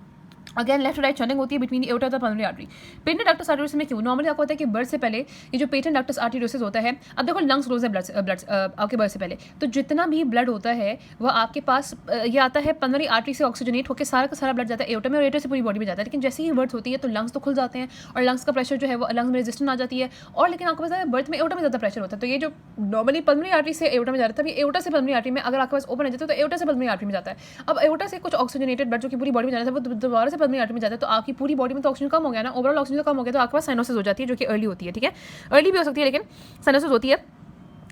अगेन लेफ्ट राइट चर्निंग होती है बिटवीन द एओर्टा और pulmonary artery. Patent ductus arteriosus में क्यों नॉर्मली आपको होता है कि बर्थ से पहले ये जो पेटेंट डक्टस आर्टेरियोसिस होता है, अब देखो लंग्स क्लोज है ब्लड आपके बर्थ से पहले, तो जितना भी ब्लड होता है वह आपके पास ये आता है पल्मोनरी आर्टरी से ऑक्सीजनेट होकर सारा का सारा ब्लड जाता है एओर्टा में और एओर्टा से पूरी बॉडी में जाता है। लेकिन जैसे ही बर्थ होती है तो लंग्स तो खुल जाते हैं और लंग्स का प्रेशर जो है वो लंग्स में रेजिस्टेंस आ जाती है, और लेकिन आपको पता है बर्थ में एओर्टा में ज़्यादा प्रेशर होता है। तो ये जो नॉर्मली पल्मोनरी आर्टरी से एओर्टा में जा रहा था, ये एओर्टा से पल्मोनरी आर्टरी में अगर आपके पास ओपन हो जाता है तो एओर्टा से पल्मोनरी आर्टरी में जाता है। अब एओर्टा से कुछ ऑक्सीजनेटेड ब्लड जो कि पूरी बॉडी में जाना था वो दोबारा से पल्मोनरी आर्टरी में जाता है, तो आपकी पूरी बॉडी में तो ऑक्सीजन कम हो गया ना, ओवरऑल ऑक्सीजन कम हो गया, तो आपके पास साइनोसिस हो जाती है जो कि अर्ली होती है, ठीक है। अर्ली भी हो सकती है लेकिन साइनोसिस होती है।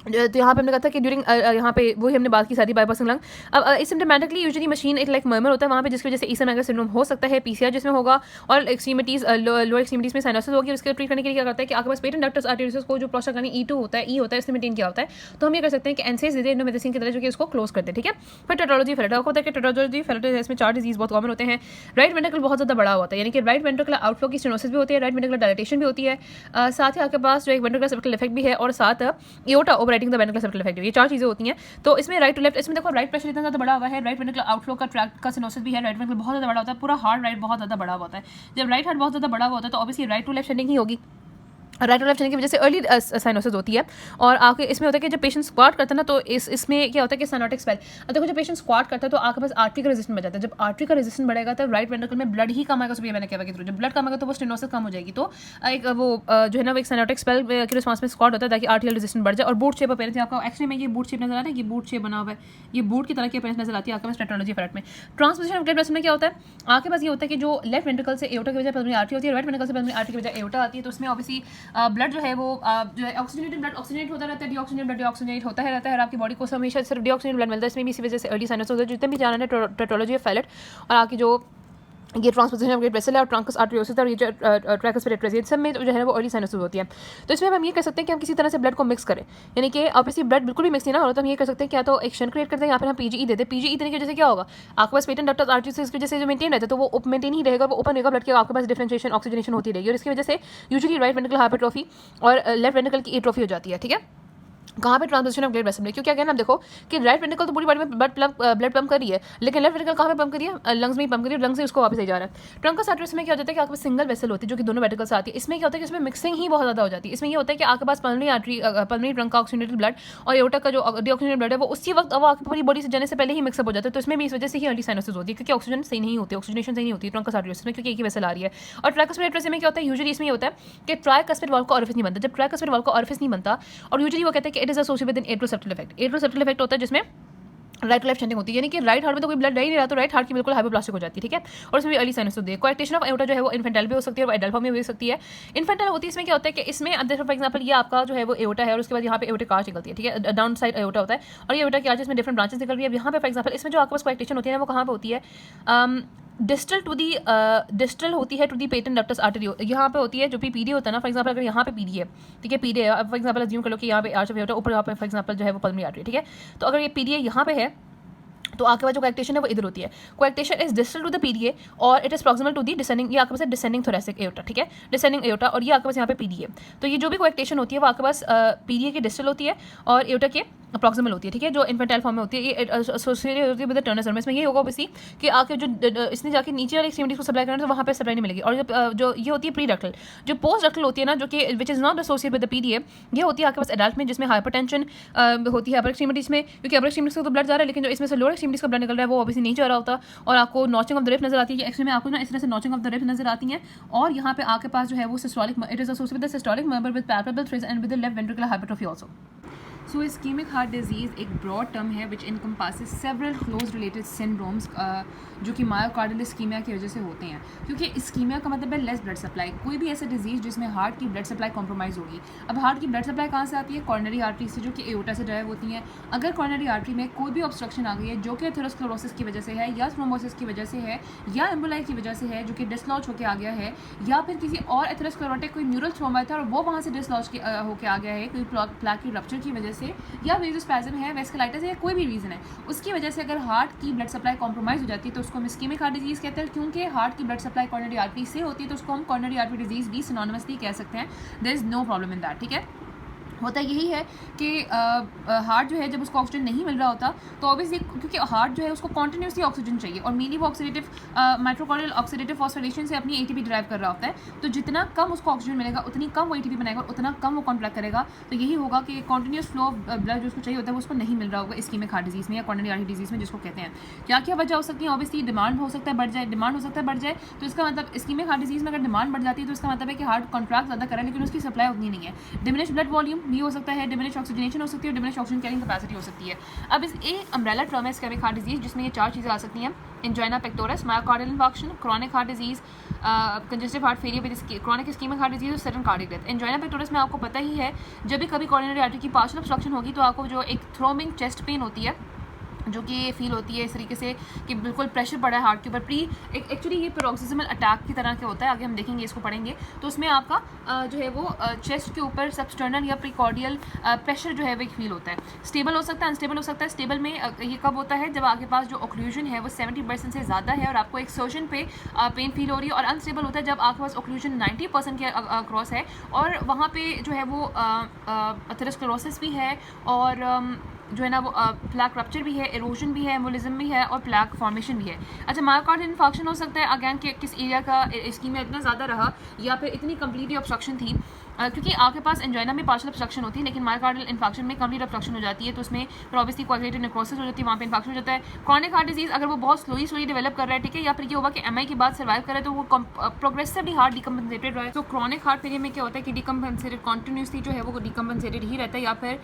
तो यहाँ पे हमने कहा था कि ड्यूरिंग यहाँ पे वही हमने बात की सारी बाईपासिंग लंग। अब सिम्टोमेटिकली यूजुअली मशीन एक लाइक मर्मर होता है वहाँ पे, जिसकी वजह से ईसा मैगर सिंड्रोम हो सकता है, पीसीआर जिसमें होगा, और एक्सट्रीमिटीज लोअर एक्सट्रीमिटीज में साइनोसिस होगी। उसके ट्रीट करने के लिए क्या करता है कि आपके पास पेटेंट डक्टस आर्टेरियोसिस को जो प्रोस्टाग्लैंडिन E2 होता है, ई होता है, इसमें मेंटेन किया होता है, तो हम ये कर सकते हैं कि एनसेज दे इंडोमेडिसिन की तरह जो कि इसको क्लोज करते हैं, ठीक है। फिर टेट्रोलॉजी फेलेटा होता है कि टेट्रोलॉजी फेलेटा इसमें 4 डिजीज बहुत कॉमन होते हैं। राइट वेंट्रिकल बहुत ज़्यादा बड़ा होता है, यानी कि राइट वेंट्रिकल आउटफ्लो की स्टेनोसिस भी होती है, राइट वेंट्रिकल डायलेटेशन भी होती है, साथ ही आपके पास जो एक वेंट्रिकल सेप्टिकल इफेक्ट भी है, और साथ aorta overriding the ventricular septal defect, ये 4 चीज़ें होती हैं। तो इसमें राइट टू लेफ्ट, इसमें देखो राइट प्रेशर इतना ज़्यादा बड़ा हुआ है, राइट वेंट्रिकल आउटफ्लो का ट्रैक का सिनोसिस भी है, राइट वेंट्रिकल बहुत ज़्यादा बड़ा होता है, पूरा हार्ट राइट बहुत ज़्यादा बड़ा होता है। जब राइट हार्ट बहुत ज़्यादा बड़ा होता है तो obviously right to left shunting ही होगी, राइट और लेफ्ट चलने की वजह से अर्ली साइनोसिस होती है। और आपके इसमें होता है कि जब पेशेंट स्क्वाट करता है ना, तो इसमें क्या होता है कि साइनोटिक स्पेल, अब देखो जब पेशेंट स्क्वाट करता है तो आपके पास आर्टरी का रेजिस्टेंस बढ़ जाता है। जब आर्टरी का रेजिस्टेंस बढ़ेगा तो राइट वेंट्रिकल में ब्लड ही कम आएगा, सुबह मैंने कहा कि थ्रू जब ब्लड कम आएगा तो वो स्टेनोसिस कम हो जाएगी, तो एक वो जो है ना वो एक साइनोटिक स्पेल के रिस्पांस में स्क्वाट होता है ताकि आर्टियल रेजिस्टेंस बढ़ जाए। और बूट शेप अपीयरेंस आपको एक्चुअली में ये बूट शेप नजर आ रहा है, ये बूट शेप बना हुआ है, ये बूट की तरह की अपीयरेंस नजर आती है आपके पास टेट्रोलॉजी फ्लैट में। ट्रांसपोजिशन ऑफ ब्लड वेसल में क्या होता है, आपके पास ये होता है कि जो लेफ्ट वेंट्रिकल से एओर्टा की वजह पल्मोनरी आर्टरी होती है, राइट वेंट्रिकल से पल्मोनरी आर्टरी की वजह एओर्टा आती है, तो उसमें ऑब्वियसली ब्लड जो है वो जो है ऑक्सीजनेटेड ब्लड ऑक्सीजनेट होता रहता है, डीऑक्सीजनेटेड ब्लड डीऑक्सीजनेट होता है रहता है, और आपकी बॉडी को हमेशा सिर्फ डीऑक्सीजनेटेड ब्लड मिलता है। इसमें भी इसी वजह से अर्ली साइनस होता है। जितने भी जाना है टेट्रोलॉजी ऑफ फैलेट और आपकी जो ये ट्रांसपोजिशन ऑफ ग्रेट वेसल है और ट्रंकस आर्टेरियोसिस और ये ट्रैकस पेरिट्रेसिस सब में जो है वो अर्ली साइनोसिस होती है। तो इसमें हम ये कर सकते हैं कि हम किसी तरह से ब्लड को मिक्स करें, यानी कि ऑब्वियसली ब्लड बिल्कुल भी मिक्स नहीं ना हो, तो हम ये कर सकते हैं क्या तो एक शंट क्रिएट करते हैं, यहाँ पर हम पीजीई देते हैं। पीजीई देने की वजह से क्या होगा, आपके पास पेटेंट डक्टस आर्टेरियोसिस की वजह से जो मेंटेन रहता है तो वो मेंटेन ही रहेगा, वो ओपन रहेगा ब्लड की, आपके पास डिफरेंशिएशन ऑक्सीजनेशन होती रहेगी, और इसकी वजह से यूजुअली राइट वेंट्रिकल हाइपरट्रोफी और लेफ्ट वेंट्रिकल की एट्रोफी हो जाती है, ठीक है। कहाँ पे ट्रांसपोजिशन ऑफ ग्रेट वेसल में, क्योंकि क्या कहना आप देखो कि राइट वेंट्रिकल तो पूरी बॉडी में ब्लड पंप कर रही है, लेकिन लेफ्ट वेंट्रिकल कहाँ पे पंप कर रही है, लंग्स में ही पंप कर रही है, लंग्स से उसको वापस ले जा रहा है। ट्रंकस आर्टेरियोसिस में क्या होता है कि आपके पास सिंगल वेसल होती है जो कि दोनों वेंट्रिकल से आती है। इसमें क्या होता है कि इसमें मिक्सिंग ही बहुत ज़्यादा हो जाती है। इसमें ये होता है कि आपके पास पल्मोनरी आर्टरी पल्मोनरी ट्रंक का ऑक्सीजनेटेड ब्लड और एओर्टा का जो डीऑक्सीजनेटेड ब्लड है वो उसी वक्त वो आपकी पूरी बॉडी से जाने से पहले ही मिक्सअप हो जाता है। तो इसमें भी इस वजह से ही अर्ली साइनोसिस होती है, क्योंकि ऑक्सीजन सही नहीं होती, ऑक्सीजनेशन सही नहीं होती ट्रंकस आर्टेरियोसिस में, क्योंकि एक ही वेसल आ रही है। और ट्राइकस्पिड एट्रोसिस में क्या होता है, यूजुअली इसमें होता है कि ट्राइकस्पिड वाल्व का ऑरिफिस नहीं बनता। जब ट्राइकस्पिड वाल्व का ऑरिफिस नहीं बनता, और यूजुअली वो कहते हैं कि it is associated with an atroseptical effect. Atroseptical effect होता है जिसमें राइट टू लेफ्ट शेंटिंग होती है, यानी कि राइट हार्ट में तो कोई ब्लड रह ही नहीं रहा, तो राइट हार्ट की बिल्कुल हाइपोप्लास्टिक हो जाती है, ठीक है। और इसमें भी अर्ली साइनस होती है। कोएक्टेशन ऑफ एओर्टा जो है वो इन्फेंटाइल भी हो सकती है और एडल्ट फॉर्म में भी हो सकती है। इन्फेंटाइल होती है, इसमें क्या होता है कि इसमें फॉर एग्जांपल ये आपका जो है वो एओर्टा है और उसके बाद यहाँ पे एओर्टिक आर्च निकलती है, ठीक है, डाउन साइड एओर्टा होता है, और ये एओर्टा की आर्च इसमें डिफरेंट ब्रांचेस निकल रही है। यहाँ पे फॉर एग्जांपल इसमें जो आपके पास कोएक्टेशन होती है ना वो कहाँ पे होती है, डिस्टल टू दी डिस्टल होती है to the patent ductus artery, यहाँ पे होती है जो पीडी होता है ना। फॉर एग्जांपल अगर यहाँ पे पीडी है, ठीक है, पीडी है, फॉर एग्जांपल अज्यूम कर लो कि यहाँ पे आर्च ऑफ एओर्टा ऊपर, यहाँ पे फॉर एग्जांपल जो है वो पल्मोनरी आर्टरी, ठीक है। तो अगर ये पीडी है यहाँ पे है तो आपके पास जो कोएक्टेशन है वो इधर होती है। Coarctation is distal to the PDA और it is proximal to the descending, ये आपके पास डिसेंडिंग थोरेसिक एओर्टा, ठीक है, डिसेंडिंग एओर्टा, और ये आपके पास यहाँ पे पीडीए। तो ये जो भी कोएक्टेशन होती है वो आपके पास पीडीए के डिस्टल होती है और एओर्टा के प्रॉक्सिमल होती है, ठीक है, जो इन्फेंटाइल फॉर्म में होती है, ये एसोसिएटेड होती है विद द टर्नर सर्म। इसमें ये होगा ऑब्वियसली कि आके जो इसने जाके नीचे वाली एक्सट्रीमिटीज को सप्लाई करना तो वहाँ पे सप्लाई नहीं मिलेगी। और जो ये होती है प्री डक्टल, जो पोस्ट डक्टल होती है ना, जो कि which is not associated with the PDA, ये होती है आपके पास एडल्ट में, जिसमें हाइपरटेंशन होती है अपर एक्सट्रीमिटीज में, क्योंकि अपर एक्सट्रीमिटीज का तो ब्लड जा रहा है, लेकिन जो इसमें से लोअर एक्सट्रीमिटीज का ब्लड निकल रहा है वो ऑब्वियसली नहीं जा रहा होता, और आपको नॉचिंग ऑफ द रिफ नजर आती है। एक्सरे में आपको ना इस तरह से नॉचिंग ऑफ द रिफ नजर आती है, और यहाँ पे आपके पास जो है वो systolic, it is associated with the systolic murmur with palpable thrills and with the left ventricular hypertrophy also. So ischaemic heart disease एक ब्रॉड टर्म है which encompasses several close related syndromes जो कि मायोकार्डियल इस्कीमिया की वजह से होते हैं, क्योंकि इस्कीमिया का मतलब है लेस ब्लड सप्लाई। कोई भी ऐसा डिजीज़ जिसमें हार्ट की ब्लड सप्लाई कॉम्प्रोमाइज़ होगी। अब हार्ट की ब्लड सप्लाई कहाँ से आती है? कॉर्नरी आर्टरी से, जो कि एओर्टा से ड्राइव होती हैं। अगर कॉर्नरी आर्टरी में कोई भी ऑब्स्ट्रक्शन आ गई है जो कि एथेरोस्क्लेरोसिस की वजह से है, या थ्रोम्बोसिस की वजह से है, या एम्बोलाई की वजह से है जो कि डिसलॉज होकर आ गया है, या फिर किसी और एथेरोस्क्लेरोटिक कोई न्यूरल थ्रोमा था और वो वहाँ से डिसलॉज होकर आ गया है, कोई प्लाक की रप्चर की वजह से, या वेसोस्पैज़म है, वेस्कुलाइटिस है, या कोई भी रीज़न है, उसकी वजह से अगर हार्ट की ब्लड सप्लाई कॉम्प्रोमाइज़ हो जाती है तो उसको हम इस्कीमिक हार्ट डिजीज़ कहते हैं। क्योंकि हार्ट की ब्लड सप्लाई कॉर्नरी आर्टरी से होती है तो उसको हम कॉर्नरी आर्टरी डिजीज़ भी सिनोनिमसली कह सकते हैं। There is no problem in that, ठीक है। होता यही है कि हार्ट जो है जब उसको ऑक्सीजन नहीं मिल रहा होता तो ऑब्वियसली, क्योंकि हार्ट जो है उसको कॉन्टिन्यूसली ऑक्सीजन चाहिए, और मीनली वो ऑक्सीडेटिव माइट्रोकार्डियल ऑक्सीडेटिव फॉस्फोरेशन से अपनी एटीपी ड्राइव कर रहा होता है। तो जितना कम उसको ऑक्सीजन मिलेगा उतनी कम वो एटीपी बनाएगा और उतना कम वो कॉन्ट्रैक्ट करेगा। तो यही होगा कि कॉन्टिन्यूस फ्लो ऑफ ब्लड जो उसको चाहिए होता है वो उसको नहीं मिल रहा होगा इस्कीमिक हार्ट डिजीज़ में या कॉर्नरी आर्टरी डिजीज़ में, जिसको कहते हैं। क्या क्या वजह हो सकती है? ऑब्वियसली डिमांड हो सकता है बढ़ जाए, डिमांड हो सकता है बढ़ जाए, तो इसका मतलब इस्कीमिक हार्ट डिजीज़ में अगर डिमांड बढ़ जाती है तो इसका मतलब है कि हार्ट कॉन्ट्रैक्ट ज़्यादा करे लेकिन उसकी सप्लाई उतनी नहीं है। डिमिनिश ब्लड वॉल्यूम भी हो सकता है, डिमिनिश ऑक्सीजनेशन हो सकती है, और डिमिनिश ऑक्सीजन कैरिंग कैपेसिटी हो सकती है। अब इस एक अम्ब्रेला टर्म है इस्कीमिक हार्ट डिजीज़, जिसमें ये चार चीज़ें आ सकती हैं: angina pectoris, myocardial infarction, chronic heart disease, congestive heart failure with chronic ischaemic heart disease और sudden cardiac death. Angina pectoris में आपको पता ही है, जब भी कभी कॉरोनरी आर्टरी की पार्शियल ऑब्स्ट्रक्शन होगी तो आपको जो एक थ्रोबिंग चेस्ट पेन होती है, जो कि फील होती है इस तरीके से कि बिल्कुल प्रेशर पड़ा है हार्ट के ऊपर। एक्चुअली ये पैरोक्सिस्मल अटैक की तरह के होता है, आगे हम देखेंगे, इसको पढ़ेंगे। तो उसमें आपका जो है वो चेस्ट के ऊपर सबस्टर्नल या प्रीकॉर्डियल प्रेशर जो है वो फील होता है। स्टेबल हो सकता है, अनस्टेबल हो सकता है। स्टेबल में ये कब होता है? जब आपके पास जो ऑक्लूजन है वो 70% से ज़्यादा है और आपको एक्सर्शन पे पेन फील हो रही है। और अनस्टेबल होता है जब आपके पास ऑक्लूजन 90% के क्रॉस है और वहाँ पे जो है वो एथेरोस्क्लेरोसिस भी है, और जो है ना वो प्लैक रप्चर भी है, एरोजन भी है, एम्बोलिज्म भी है और प्लैक फॉर्मेशन भी है। अच्छा, मायोकार्डियल इन्फार्क्शन हो सकता है, अगैन कि किस एरिया का इस्कीमिया इतना ज़्यादा रहा या फिर इतनी कंप्लीटली ऑब्स्ट्रक्शन थी, क्योंकि आपके पास एंजाइना में पार्शियल ऑब्स्ट्रक्शन होती है लेकिन मायोकार्डियल इन्फार्क्शन में कंप्लीट ऑब्स्ट्रक्शन हो जाती है, तो उसमें फिर ऑब्वियसली कोएगुलेटेड नेक्रोसिस हो जाती है, वहाँ पे इन्फार्क्शन हो जाता है। क्रॉनिक हार्ट डिजीज़ अगर वो बहुत स्लोली डेवलप कर रहा है, ठीक है, या फिर ये होगा कि एमआई के बाद सर्वाइव कर रहा है तो वो प्रोग्रेसिवली हार्ट डिकम्पनसेटेड रहा है। तो क्रॉनिक हार्ट फेलियर में क्या होता है कि डिकम्पनसेटेड कॉन्टिन्यूसली जो है वो डिकम्पनसेटेड ही रहता है, या फिर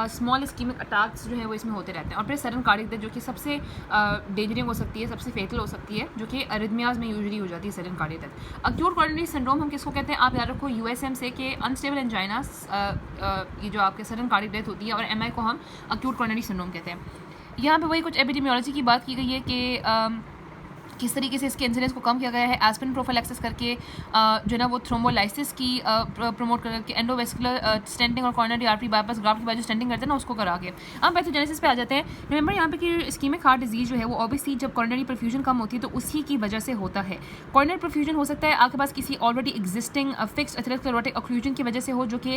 स्मॉल इस्कीमिक अटैक्स जो है वो इसमें होते रहते हैं। और फिर सडन कार्डियक डेथ, जो कि सबसे डेंजरिंग हो सकती है, सबसे फेटल हो सकती है, जो कि अरिथमियाज में यूजुअली हो जाती है sudden cardiac death. Acute coronary syndrome हम किसको कहते हैं? आप याद रखो यूएसएम से कि अनस्टेबल एंजाइना, ये जो आपके सडन कार्डियक डेथ होती है, और एमआई को हम अक्यूट कोरोनरी सिंड्रोम कहते हैं। यहाँ पे वही कुछ एपिडेमियोलॉजी की बात की गई है कि किस तरीके से इसके इंसिडेंस को कम किया गया है। एस्पिरिन प्रोफिलैक्सिस करके जो है ना वो थ्रोम्बोलाइसिस की प्रमोट करके एंडोवेस्कुलर स्टेंटिंग और कॉर्नरी आर्टरी बाईपास ग्राफ्ट के बाद जो स्टेंटिंग करते हैं ना उसको करा के हम पैथोजेनेसिस पे आ जाते हैं। रिमेंबर यहाँ पे कि इस्कीमिक हार्ट डिजीज़ जो है वो ऑब्वियसली जब कॉर्नरी परफ्यूजन कम होती है तो उसी की वजह से होता है। कॉर्नरी परफ्यूजन हो सकता है आपके पास किसी already existing fixed atherosclerotic occlusion की वजह से हो, जो कि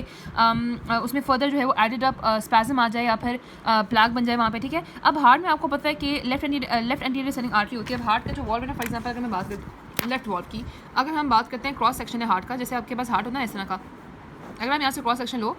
उसमें फर्दर जो है वो एडेड अप स्पैज़म आ जाए या फिर प्लाक बन जाए वहाँ पे, ठीक है। अब हार्ट में आपको पता है कि लेफ्ट एंटीरियर डिसेंडिंग आर्टरी होती है। अब हार्ट का जो वॉल्व है ना, फॉर एग्जांपल अगर मैं बात करूँ लेफ्ट वॉल्व की, अगर हम बात करते हैं क्रॉस सेक्शन है हार्ट का, जैसे आपके पास हार्ट होना है इस तरह का, अगर हम यहाँ से क्रॉस सेक्शन लो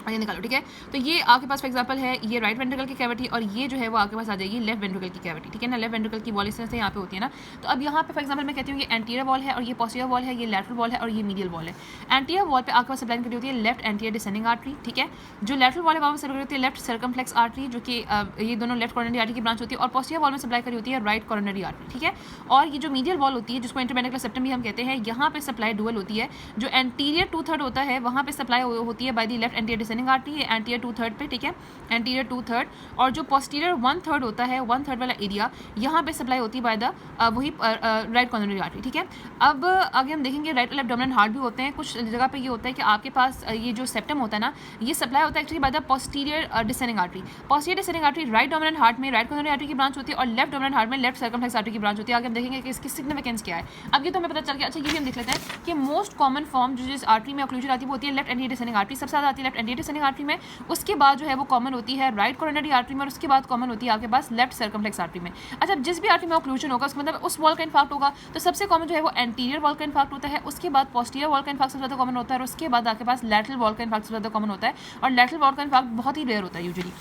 ये निकालो, ठीक है, तो ये आपके पास फॉर एग्जांपल है ये राइट वेंट्रिकल की कैविटी और ये जो है वो आपके पास आ जाएगी लेफ्ट वेंट्रिकल की कैविटी, ठीक है ना। लेफ्ट वेंट्रिकल की वॉल इस तरह से यहाँ पे होती है ना। तो अब यहाँ पे फॉर एग्जांपल मैं कहती हूँ ये एंटीरियर वॉल है और ये पोस्टीरियर वॉल है, ये लैटरल वॉल है और ये मीडियल वॉल है। एंटीरियर वॉल पे आपके पास सप्लाई करी होती है लेफ्ट एंटीरियर डिसेंडिंग आर्टरी, ठीक है। जो लैटरल वॉल है वहाँ पर सप्लाई होती है लेफ्ट सर्कमफ्लेक्स आर्टरी, जो कि ये दोनों लेफ्ट कॉर्नरी आर्टरी की ब्रांच होती है, और पोस्टीरियर वॉल में सप्लाई करी होती है राइट कॉर्नरी आर्टरी, ठीक है। और ये जो मीडियल वॉल होती है जिसको इंटरमेडिकुलर सेप्टम भी हम कहते हैं, यहाँ पे सप्लाई डुअल होती है। जो एंटीरियर 2/3 होता है वहाँ पे सप्लाई होती है by the left anterior descending artery, anterior 2/3 पे, ठीक है, एंटीरियर 2/3। और जो पोस्टीरियर 1/3 होता है, 1/3 वाला एरिया, यहाँ पे सप्लाई होती है बाय द वही राइट कॉर्नरी आर्टरी, ठीक है। अब आगे हम देखेंगे राइट और लेफ्ट डोमिनेंट हार्ट भी होते हैं। कुछ जगह पे ये होता है कि आपके पास ये जो सेप्टम होता है ना, ये सप्लाई होता है actually by the posterior descending artery. Posterior descending artery right dominant heart में राइट कॉर्नरी आर्टरी की ब्रांच होती है और लेफ्ट डोमिनेंट हार्ट में लेफ्ट सर्कमफ्लेक्स आर्टरी की ब्रांच होती है। आगे हम देखेंगे कि इसकी सिग्निफिकेंस क्या है। अब ये तो हमें पता चल गया। अच्छा, ये भी हम देख लेते हैं कि मोस्ट कॉमन फॉर्म जो जिस आर्टरी में ऑक्लूजन आती है वो होती है लेफ्ट एंटीरियर डिसेंडिंग आर्टरी। सबसे ज़्यादा आती है लेफ्ट एंटीरियर डिसेंडिंग आर्टरी में, उसके बाद जो है वो कॉमन होती है राइट कोरोनरी आर्टरी में, और उसके बाद कॉमन होती है आपके पास लेफ्ट सर्कमफ्लेक्स आर्टरी में। अच्छा, जिस भी आर्टरी में ऑक्लूजन होगा उसका मतलब उस वॉल का इन्फार्क्ट होगा, तो सबसे कॉमन जो है वो एंटीरियर वॉल का इन्फार्क्ट होता है, उसके बाद पोस्टीरियर वॉल का इन्फार्क्ट सबसे ज़्यादा कॉमन होता है, और उसके बाद आपके पास लैटरल वॉल का इन्फार्क्ट सबसे ज़्यादा कॉमन होता है, और लैटरल वॉल का इन्फार्क्ट बहुत ही रेयर होता है यूजुअली।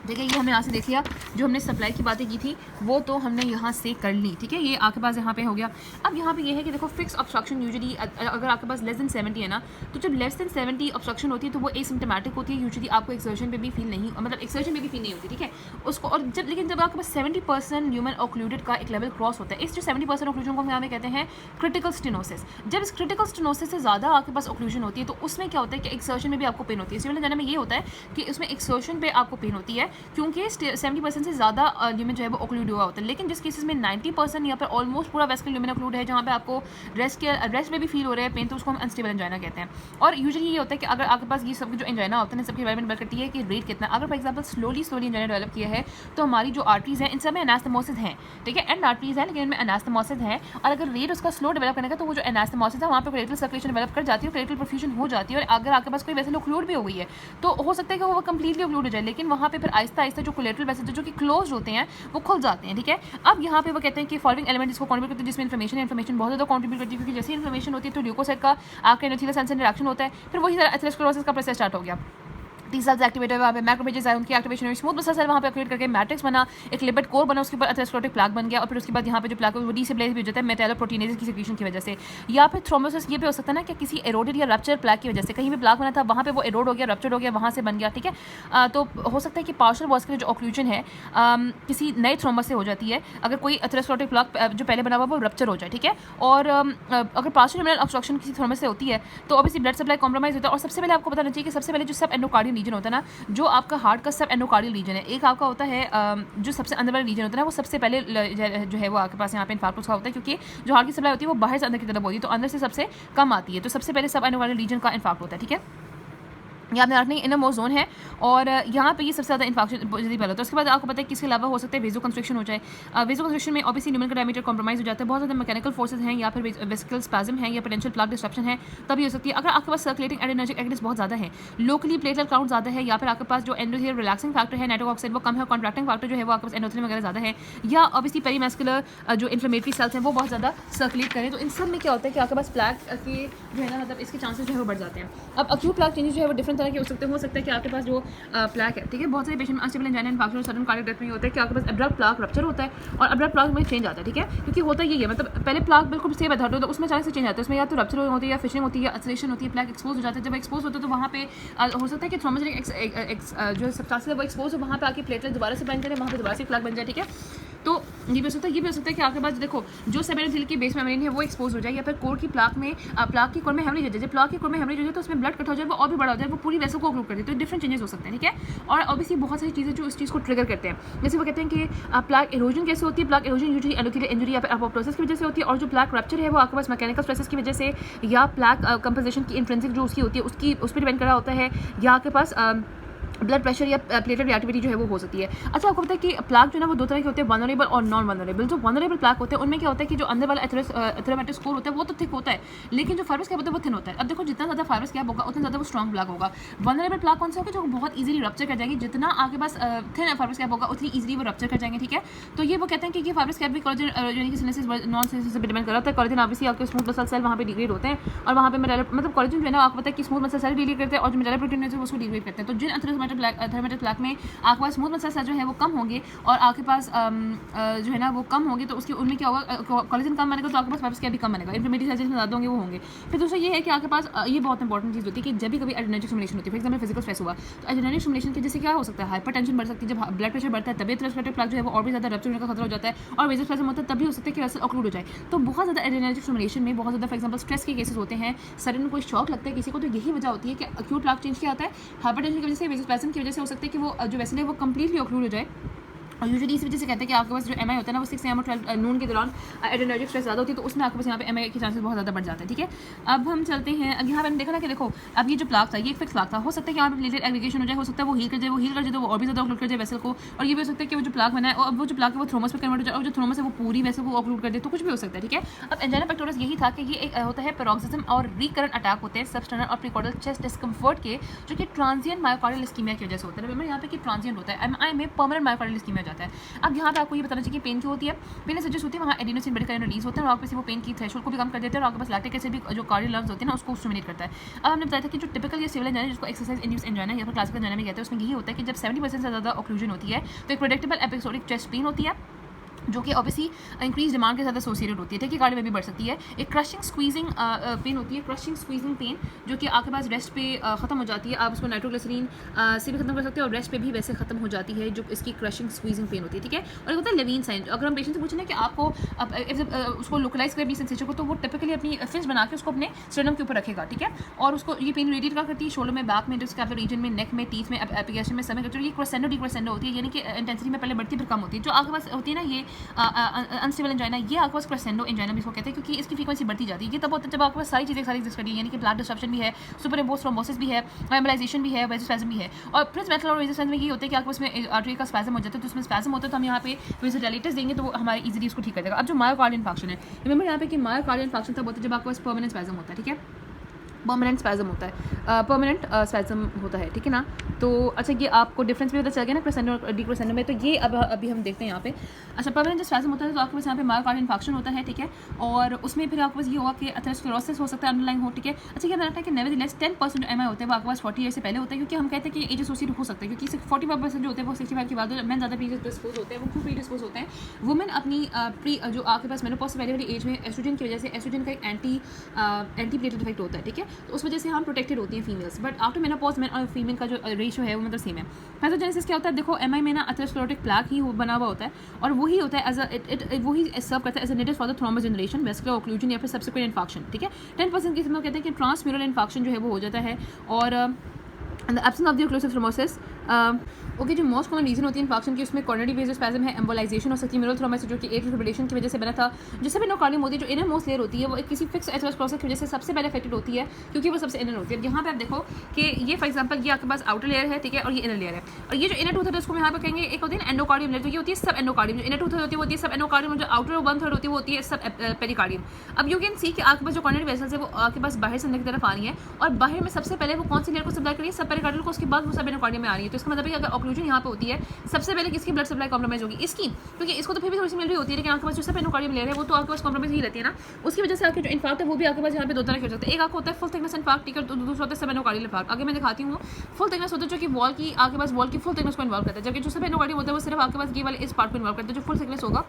ठीक है, ये हमने यहाँ से देख लिया, जो हमने सप्लाई की बातें की थी वो तो हमने यहाँ से कर ली। ठीक है, ये आपके पास यहाँ पे हो गया। अब यहाँ पे ये है कि देखो फिक्स ऑब्स्ट्रक्शन यूजुअली अगर आपके पास लेस देन 70 है ना, तो जब लेस देन 70 ऑब्स्ट्रक्शन होती है तो वो एसिम्प्टोमेटिक होती है, यूजुअली आपको एक्सर्शन पे भी फील नहीं, मतलब एक्सर्शन में भी फील नहीं होती। ठीक है, उसको और जब लेकिन जब आपके पास 70% ल्यूमेन ऑक्लूडेड का एक लेवल क्रॉस होता है, इस जो 70% ऑक्लूजन को हम यहाँ पे कहते हैं क्रिटिकल स्टेनोसिस। जब इस क्रिटिकल स्टेनोसिस से ज़्यादा आपके पास ऑक्लूजन होती है तो उसमें क्या होता है कि एक्सर्शन में भी आपको पेन होती है। सिविल एंजाइना में ये होता है कि उसमें एक्सर्शन पे आपको पेन होती है क्योंकि 70% से ज़्यादा ल्यूमेन जो है वो ऑक्लूड हुआ होता है। लेकिन जिस केसेस में 90% यहाँ पर ऑलमोस्ट पूरा वेस्कल ल्यूमेन ऑक्लूड है, जहाँ पे आपको रेस्ट में भी फील हो रहा है पेन, तो उसको हम अनस्टेबल एंजाइना कहते हैं। और यूजुअली ये होता है कि अगर आपके पास ये सब जो एंजाइना होता है सबके बारे में डिपेंड करती है कि रेट कितना। अगर for example slowly angina develop किया है तो हमारी जो आर्टरीज हैं इन सब में एनास्थेमोसिस हैं। ठीक है, एंड आर्टरीज है लेकिन इनमें एनास्थेमोसिस है, और अगर रेट उसका स्लो डेवलप करने का तो वो जो एनास्थेमोसिस है वहाँ पर क्रेटल सर्कुलेशन डेवलप कर जाती है, क्रेटल परफ्यूजन हो जाती है, और अगर आपके पास कोई वेसल ऑक्लूड भी हो गई है तो हो सकता है कि वो कंप्लीटली ऑक्लूड हो जाए, लेकिन वहाँ पे फिर आहिस्ता आहिस्ता जो कोलेटरल वेसल जो कि क्लोज होते हैं वो खुल जाते हैं। ठीक है, अब यहाँ पे वो कहते हैं कि फॉलोइंग एलिमेंट इसको कॉन्ट्रीब्यूट करते हैं, जिसमें इन्फॉर्मेशन बहुत ज़्यादा कॉन्ट्रीब्यूट करती है, क्योंकि जैसे इन्फॉर्मेशन होती है तो ल्यूकोसाइट का आपके एंडोथेलियल सेल से इंटरेक्शन होता है, फिर वही तरह एथेरोस्क्लेरोसिस का प्रोसेस स्टार्ट हो गया। टी सेल्स एक्टिवेट है, वहाँ पे मैक्रोफेजेस आए, उनकी एक्टिवेशन हुई, स्मूथ मसल सेल वहाँ पे एक्टिवेट करके मैट्रिक्स बना, एक लिपिड कोर बना, उसके ऊपर एथेरोस्क्लेरोटिक प्लाक बन गया, और फिर उसके बाद यहाँ पे जो प्लाक है वो डीसिब्लाइज भी हो जाता है मेटालोप्रोटीनेज की सिक्रीशन की वजह से, या फिर थ्रोम्बोसिस ये भी हो सकता है ना कि किसी एरोडेड या रप्चर प्लाक की वजह से, कहीं भी प्लाक बना था वहाँ पे वो एरोड हो गया, रप्चर हो गया, वहाँ से बन गया। ठीक है, तो हो सकता है कि पार्शियल वॉस्कुलर जो ऑक्लूजन है किसी नए थ्रोम्बस से हो जाती है, अगर कोई एथेरोस्क्लेरोटिक प्लाक जो पहले बना हुआ वो रप्चर हो जाए। ठीक है, और अगर पार्शियल ल्यूमिनल ऑब्स्ट्रक्शन किसी थ्रोम्बस से होती है तो ऑब्वियसली ब्लड सप्लाई कॉम्प्रोमाइज होता है। और सबसे पहले आपको बताना चाहिए कि सबसे पहले जो सब एंडोकार्डियल रीजन होता है ना, जो आपका हार्ट का सब एंडोकार्डियल रीजन है, एक आपका होता है जो सबसे अंदर वाला रीजन होता है ना, वो सबसे पहले जो है वो आपके पास यहाँ पे इन्फार्क्ट उसका होता है, क्योंकि जो हार्ट की सप्लाई होती है वो बाहर से अंदर की तरफ होती है, तो अंदर से सबसे कम आती है, तो सबसे पहले सब एंडोकार्डियल रीजन का इन्फार्क्ट होता है। ठीक है, ये आपने रखना इनर मोस्ट जोन है, और यहाँ पे ये सबसे ज़्यादा इन्फेक्शन जल्दी फैला होता है। उसके बाद आपको पता है कि इसके अलावा हो सकता है वेजो कंस्ट्रिक्शन हो जाए। वेजो कंस्ट्रिक्शन में ऑब्वियसली ल्यूमेन का डायमीटर कॉम्प्रोमाइज हो जाता है, बहुत ज़्यादा मैकेनिकल फोर्सेज हैं, या फिर वेसिकल स्पैज्म है, या पोटेंशियल प्लाक डिस्ट्रप्शन है, तभी हो सकती है। अगर आपके पास सर्कुलेटिंग एडिनर्जिक एक्टिविटीज बहुत ज़्यादा है, लोकली प्लेटलेट काउंट ज़्यादा है, या फिर आपके पास जो एंडोथेलियल रिलैक्सिंग फैक्टर है नाइट्रिक ऑक्साइड वो कम है, कॉन्ट्रैक्टिंग फैक्टर जो है वो आपके पास एंडोथेलियम वगैरह ज़्यादा है, या ऑब्वियसली पेरीमैस्कुलर जो इन्फ्लेमेटरी सेल्स हैं वो बहुत ज़्यादा सर्कुलेट करें, तो इन सब में क्या होता है कि आपके पास प्लाक के जो है ना, मतलब इसके चांसेस जो है वो बढ़ जाते हैं। अब अक्यूट प्लाक चेंजेस जो है वो डिफरेंट तरह के हो सकते हैं कि आपके पास जो प्लाक है, ठीक है, बहुत सारे पेशेंट में अनस्टेबल एंजाइना इन्फेक्शन और सडन कार्डियक डेथ में होता है कि आपके पास अब्रप्ट प्लाक रप्चर होता है और अब्रप्ट प्लाक में चेंज आता है। ठीक है, क्योंकि होता यही है, मतलब पहले प्लाक बिल्कुल सेम है, तो उसमें अचानक से चेंज आता है, उसमें या तो रप्चर होती है, या फिशिंग होती है, या एक्सलेशन होती है, प्लाक एक्सपोज हो जाता है। जब एक्सपोज होता है तो वहाँ पे हो सकता है कि थ्रोम्बोजेनिक जो सब्सटेंस है वो एक्सपोज हो, वहाँ पे आके प्लेटलेट दोबारा से बन जाए, वहाँ पे दोबारा से प्लाक बन जाए। ठीक है, तो ये भी हो सकता है, कि आपके पास देखो जो सेबेरोथेलियल की बेस मेम्ब्रेन है वो एक्सपोज हो जाए, या फिर कोर की प्लाक में प्लाक की कोर में हेमरेज हो जाए। जब प्लाक की कोर में हेमरेज हो जाए तो उसमें ब्लड कट हो जाए, वो और भी बड़ा हो जाए, वो पूरी वेसल को ऑक्लूड कर दे, तो डिफरेंट चेंजेस हो सकते हैं। ठीक है, और ऑब्वियसली बहुत सारी चीज़ें जो इस चीज़ को ट्रिगर करते हैं, जैसे वो कहते हैं कि प्लाक एरोजन कैसे होती है। Plaque halogen usually endothelial injury या फिर अपोप्टोसिस की वजह से होती है, और जो प्लाक रप्चर है वो आपके पास मैकेनिकल स्ट्रेसेस की वजह से, या प्लाक कंपोजिशन की इंट्रिंसिक जो उसकी होती है उसकी उस पर डिपेंड कर रहा होता है, या आपके पास ब्लड प्रेशर या प्लेटलेट रिएक्टिविटी जो है वो हो सकती है। अच्छा, आपको पता है कि प्लाक जो है ना वो दो तरह के होते हैं, वनरेबल और नॉन वनरेबल। जो वनरेबल प्लाक होते हैं उनमें क्या होता है कि जो अंदर वाला एथेरोमेटिक कोर होता है वो तो थिक होता है, लेकिन जो फाइब्रस कैप होता है वो थिन होता है। अब देखो जितना ज़्यादा फाइब्रस कैप होगा उतना ज़्यादा वो स्ट्रॉन्ग प्लाक होगा। वनरेबल प्लाक कौन से होगा, जो बहुत ईजिली रप्चर कर जाएंगे, जितना आपके पास थिन फाइब्रस कैप होगा उतनी ईजिली वो रप्चर कर जाएंगे। ठीक है, तो ये वो कहते हैं कि फाइब्रस कैप भी कोलेजन यानी कि सिनेसिस नॉन सिनेसिस से डिपेंड कर रहा है। कोलेजन ऑब्वियसली आपके स्मूथ मसल सेल वहाँ पे डिग्रेड होते हैं, और वहाँ पे मतलब कोलेजन जो है ना आपको पता है कि स्मूथ मसल सेल डिग्रेड करते हैं, और जो मेटालिक प्रोटीन है उसको डिग्रेड करते हैं। तो जिन एथेरोमेटिक प्लाक में आपके पास स्मूथ मसल सेल जो है वो कम होंगे, और आपके पास जो है ना वो कम होंगे, तो उसके उनमें क्या होगा, कोलेजन कम बनेगा तो आपके पास फाइब्रस कैप भी कम बनेगा, इन्फ्लेमेटरी सेल्स ज़्यादा होंगे वो होंगे। फिर दूसरा ये है कि आपके पास ये बहुत इंपॉर्टेंट चीज़ होती है कि जब भी कभी एड्रेनर्जिक स्टिमुलेशन होती है, फॉर एग्जाम्पल फिजिकल स्ट्रेस हुआ, तो एड्रेनर्जिक स्टिमुलेशन की जैसे क्या हो सकता है, हाइपरटेंशन बढ़ सकती है, जब ब्लड प्रेशर बढ़ता है तभी एथेरोस्क्लेरोटिक प्लाक जो है वो और भी ज़्यादा रप्चर होने का खतरा हो जाता है, और वेसोस्पैज्म होता है तभी हो सकता है कि वेसल ऑक्लूड हो जाए। तो बहुत ज़्यादा एड्रेनर्जिक स्टिमुलेशन में बहुत ज़्यादा फॉर एग्जाम्पल स्ट्रेस के केसेस होते हैं, सडन कोई शॉक लगता है किसी को, तो यही वजह होती है कि अक्यूट प्लाक चेंज क्या आता है, हाइपरटेंशन की वजह से, वेसोस्पैज्म की वजह से हो सकता है कि वो जो वेसल है वो कंप्लीटली ऑक्लूड हो जाए, और यूजुअली इसी वजह से कहते हैं कि आपके पास जो एमआई होता है ना वो 6 AM और 12 नून के दौरान एड्रेनर्जिक स्ट्रेस ज़्यादा होती है, तो उसमें आपके पास यहाँ पे एमआई के चांसेस बहुत ज़्यादा बढ़ जाते हैं। ठीक है, अब हम चलते हैं। अब यहाँ पे हमने देखा ना कि देखो अब ये जो प्लाक था ये एक फिक्स प्लाक था, हो सकता है कि यहाँ पे प्लेटलेट एग्रीगेशन हो जाए, हो सकता है वो हील कर जाए तो वो और भी ज़्यादा ऑक्लूड कर जाए वेसल को, और ये भी हो सकता है कि वो जो प्लाक बना है और वो जो प्लाक है वो थ्रोमस में कन्वर्ट हो जाए और जो थ्रोमस है वो पूरी वेसल को ऑक्लूड कर दे, तो कुछ भी हो सकता है। ठीक है, अब एंजाइना पेक्टोरिस यही था कि ये एक होता है पैरोक्सिज्म और रिकरेंट अटैक होते हैं सबस्टर्नल और प्रीकॉर्डियल चेस्ट डिस्कम्फर्ट के, जो कि ट्रांजिएंट मायोकार्डियल इस्कीमिया की वजह से होता है। रिमेंबर यहाँ पे कि ट्रांजिएंट होता है, एमआई में परमानेंट मायोकार्डियल इस्कीमिया हो जाता है। अब यहाँ पे आपको ये बताना चाहिए कि पेन क्यों होती है। पेन सजेस्ट होती है वहाँ एडिनोसिन बड़ी रिलीज होता है और आपके वो पेन की थ्रेशोल्ड को भी कम कर देते हैं और आपके पास लैक्टिक एसिड भी जो कार्डियल नर्व्स होते हैं ना उसको स्टिमुलेट करता है। अब हमने बताया था कि जो टिपिकल ये सिविल एंजाइना जिसको एक्सरसाइज इंड्यूस एंजाइना या फिर क्लासिकल एंजाइना में कहते हैं, उसमें यही होता है कि जब 70% से ज़्यादा ऑक्लूजन होती है तो एक प्रेडिक्टेबल एपिसोडिक चेस्ट पेन होती है, जो कि ऑब्वियसली इंक्रीज डिमांड के साथ एसोसिएटेड होती है। ठीक है, कार्डियो में भी बढ़ सकती है। एक क्रशिंग स्क्वीजिंग पेन होती है, क्रशिंग स्क्वीजिंग पेन जो कि आपके पास रेस्ट पे खत्म हो जाती है। आप उसको नाइट्रोग्लिसरीन से भी खत्म कर सकते हैं और रेस्ट पे भी वैसे खत्म हो जाती है, जो इसकी क्रशिंग स्क्वीजिंग पेन होती है। ठीक है, और एक होता है लेवीन साइन। अगर हम पेशेंट से पूछें ना कि आपको उसको लोकलाइज करें अपनी सेंसेशन को, तो वो टिपिकली अपनी फिस्ट बना के उसको अपने स्टर्नम के ऊपर रखेगा। ठीक है, और उसको ये पेन रेडिएट करती है शोल्डर में, बैक में, स्कैपुलर रीजन में, नेक में, टीथ में, एपिगेशन में, समय करती है। ये क्रोसेंडो डिक्रोसेंडो होती है, यानी कि इंटेंसिटी में पहले बढ़ती फिर कम होती है। जो आपके पास होती है ना ये अनस्टेबल एंजाइना, ये आपके पास क्रेसेंडो एंजाइना भी इसको कहते हैं, क्योंकि इसकी फ्रीक्वेंसी बढ़ती जाती है। ये तब होता है जब आपके पास सारी चीज़ें एग्जिस्ट करती है, यानी कि ब्लड डिस्ट्रप्शन भी है, सुपर इम्पोज थ्रोम्बोसिस भी है, एम्बलाइजेशन भी है, वेजोस्पैज्म भी है। और प्रिंस मेटल और वेजोस्पैज्म में ये होता है कि आपको इसमें आर्टरी का स्पैज्म हो जाता है, तो उसमें स्पैज्म होता है तो हम यहाँ पे वेजोडाइलेटस देंगे तो वो हमारे इजीली उसको ठीक कर देगा। अब जो मायोकार्डियल इंफार्क्शन है, रिमेंबर यहाँ पे कि मायोकार्डियल इंफार्क्शन तब होता है जब आपके पास परमानेंट स्पैज्म होता है। ठीक है, परमानेंट स्पैज्म होता है, परमानेंट स्पैज्म होता है। ठीक है ना, तो अच्छा ये आपको डिफरेंस भी पता चल गया ना क्रेसेंडो और डिक्रोसेंडो में। तो ये अब अभी हम देखते हैं यहाँ पे। अच्छा, परमानेंट जो स्पैज्म होता है तो आपके पास यहाँ पे मायोकार्डियल इंफार्क्शन होता है। ठीक है, और उसमें फिर आपके पास ये होगा कि एथेरोस्क्लेरोसिस हो सकता है अंडरलाइन हो। ठीक है, अच्छा क्या लगता है कि नेवरदीलेस 10% जो एमआई होता है वो आपके पास 40 ईयर से पहले होता है, क्योंकि हम कहते हैं कि एज एसोसिएट हो सकता है, क्योंकि 45% जो होते हैं वो 65 के बाद मैन ज़्यादा प्रीडिस्पोज होते हैं, वो क्यों प्रीडिस्पोज होते हैं। वुमेन अपनी जो आपके पास मेनोपॉज से पहले वाली एज में एस्ट्रोजन की वजह से, एस्ट्रोजन का एक एंटी प्लेटलेट इफेक्ट होता है। ठीक है, तो उस वजह से हम प्रोटेक्टेड होती हैं females, but after menopause man और फीमेल का जो रेशियो है वो मतलब सेम है। पैथोजेनेसिस क्या होता है, देखो एमआई में ना अथेरोस्क्लेरोटिक प्लाक ही बना हुआ होता है और वही होता है एज वही सर्व करता है as a native for the thrombus generation, vascular occlusion या फिर सब्सिक्वेंट इंफार्क्शन। ठीक है, 10% केस में कहते हैं कि ट्रांसम्यूरल इंफार्क्शन जो है वो हो जाता है। और the absence of the occlusive thrombosis, okay, जो मोस्ट कॉमन रीजन होती है इन्फेक्शन की उसमें कॉर्नरी वेजोस्पैज्म है, एम्बोलाइजेशन हो सकती है म्यूरल थ्रोम्बोसिस जो कि एट्रियल फिब्रिलेशन की वजह से बना था। जो सब एंडोकार्डियम होती है, जो इनर मोस्ट लेयर होती है वो एक किसी फिक्स एथेरोस प्रोसेस की वजह से सबसे पहले अफेक्टेड होती है, क्योंकि वो सबसे इनर होती है। यहाँ पे आप देखो कि ये फॉर एग्जांपल ये आपके पास आउटर लेयर है, ठीक है, और ये इनर लेयर है, और ये जो इनर टूथ है उसको हम यहाँ पे कहेंगे एक होती है एंडोकार्डियम लेयर, तो ये होती है सब एंडोकार्डियम। जो इनर टूथ होती है सब एंडोकार्डियम, और जो आउटर 1/3 होती है वो होती है सब पेरिकार्डियम। अब यू कैन सी कि आपके पास जो कॉर्नरी वेसल्स है वो आपके पास बाहर से अंदर की तरफ आ रही है, और बाहर में सबसे पहले वो कौन सी लेयर को सप्लाई करी है, सब पेरिकार्डियल को, उसके बाद वो सब एंडोकार्डियम में आ रही है। तो इसका मतलब है कि अगर ऑक्लूजन यहाँ पे होती है सबसे पहले किसकी ब्लड सप्लाई कॉम्प्रोमाइज होगी, इसकी, क्योंकि इसको तो फिर भी थोड़ी सी मिल रही होती है, लेकिन आपके पास जो सब एंडोकार्डियम लेयर है वो तो आपके पास कॉम्प्रोमाइज ही रहती है ना, उसकी वजह से आपके जो इन्फार्क्ट है वो भी आपके पास यहाँ पे दो तरह के हो सकते हैं। एक आपको होता है फुल थिकनेस इन्फार्क्ट, ठीक है, दूसरा होता है सब एंडोकार्डियल इन्फार्क्ट। आगे मैं दिखाती हूँ। फुल थिकनेस होता है जो कि वॉल की आपके पास वॉल की फुल थिकनेस को इन्वॉल्व करता है, जबकि जो सब एंडोकार्डियम होता है वो सिर्फ आपके पास ये वाले इस पार्ट को इन्वॉल्व करता है। जो फुल थिकनेस होगा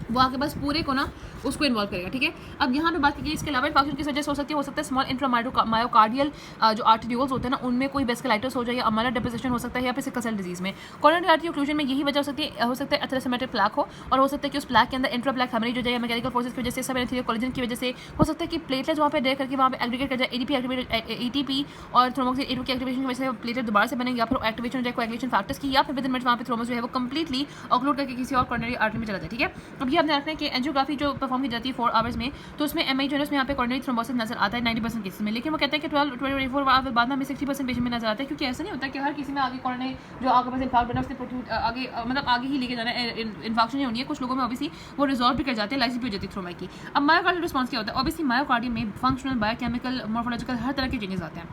वो आपके पास पूरे को ना उसको इन्वॉल्व करेगा। ठीक है, अब यहाँ पे बात की इसके अलावा इन्फेक्शन की वजह से हो सकता है स्मॉल इंट्रामायोकार्डियल जो आर्टरियोल्स होते हैं ना उनमें कोई वेस्कुलाइटिस हो जाए, या अमाइलर डिपोजिशन हो सकता है, या फिर सिकल सेल डिजीज में। कोरोनरी आर्टरी ओक्लूजन में यही वजह हो सकती है एथेरोसेमेटिक प्लाक हो, और हो सकता है कि उस प्लाक के अंदर इंट्रा प्लाक हेमरेज हो जाए, मैकेनिकल फोर्सेस की वजह से, सब एंथीरियर कोलेजन की वजह से, हो सकता है कि प्लेटलेट्स वहाँ पे ड्रैग करके वहाँ पे एग्रीगेट कर जाए, एटीपी और थ्रोम्बोक्सिन एटीपी की एक्टिवेशन की वजह से प्लेटलेट दोबारा से बनेंगे, या फिर एक्टिवेशन हो जाए कोएगुलेशन फैक्टर्स की, या फिर विद इन मिनट्स वहाँ पे थ्रोम्बस जो है वो कंप्लीटली ऑक्लूड करके किसी और कोरोनरी आर्टरी में चला जाए। ठीक है, अब ये आपने रखना है कि एंजियोग्राफी जो परफॉर्म की जाती है 4 आवर्स में, तो उसमें एमआई जो है उसमें यहाँ पे कोरोनरी थ्रोम्बोसिस नजर आता है 90% केसेस में, लेकिन वो कहते हैं कि 12-24 आवर्स बाद में हमें 60% पेशेंट में नजर आता है, क्योंकि ऐसा नहीं होता कि हर किसी में आगे कोरोनरी जो आपके पास इन्फार्क्ट बना उसके प्रोटीन आगे मतलब आगे ही लेके जाना है, इन्फेक्शन नहीं होनी है। कुछ लोगों में ऑब्वियसली वो रिजॉल्व भी कर जाते हैं, लाइसिस भी हो जाती है थ्रोम्बाई की। अब मायोकार्डियल रिस्पॉन्स क्या होता है, ऑब्वियसली मायोकार्डियम में फंक्शनल, बायोकेमिकल, मॉर्फोलॉजिकल हर तरह के चेंजेस आते हैं।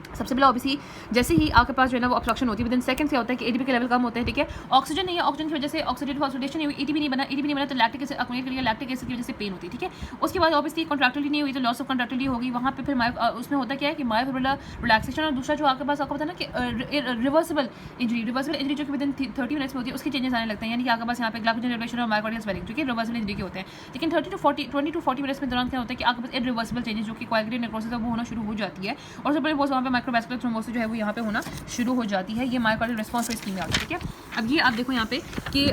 सबसे पहले ऑब्वियसली जैसे ही आपके पास जो है ना वो ऑब्स्ट्रक्शन होती है, विद इन सेकंड क्या होता है कि एटीपी के लेवल कम होते हैं। ठीक है, ऑक्सीजन नहीं है, ऑक्सीजन की वजह से ऑक्सीडेटिव ऑक्सीडेशन नहीं हुई, एटीपी नहीं बना तो लैक्टिक एसिड अक्युमुलेट करेगा, लैक्टिक एसिड की वजह से पेन होती है। ठीक है, उसके बाद ऑब्वियसली कॉन्ट्रैक्टिलिटी नहीं हुई तो लॉस ऑफ कॉन्ट्रैक्टिलिटी होगी, वहाँ पे फिर उसमें होता क्या है कि मायोफिब्रिलर रिलैक्सेशन, और दूसरा जो आपके पास आपको पता है ना कि रिवर्सिबल इंजरी जो कि विद इन 30 मिनट्स में होती है उसके चेंजेस आने लगते हैं, यानी कि आपके पास यहाँ पे ग्लाइकोजन रेगुलेशन और मायोकार्डियल स्वेलिंग जो कि रिवर्सिबल इंजरी के होते हैं। लेकिन 20 to 40 मिनट्स में दौरान क्या होता है कि आपके पास इरिवर्सिबल चेंजेस जो कि कोएगुलेटिव नेक्रोसिस है वो होना शुरू हो जाती है, और सबसे बड़ी वहाँ पे माइक्रोवैस्कुलर थ्रोम्बोसिस जो है वो यहाँ पे होना शुरू हो जाती है। ये मायोकार्डियल रिस्पॉन्स स्कीम में आती है। ठीक है, अब ये आप देखो यहाँ पे कि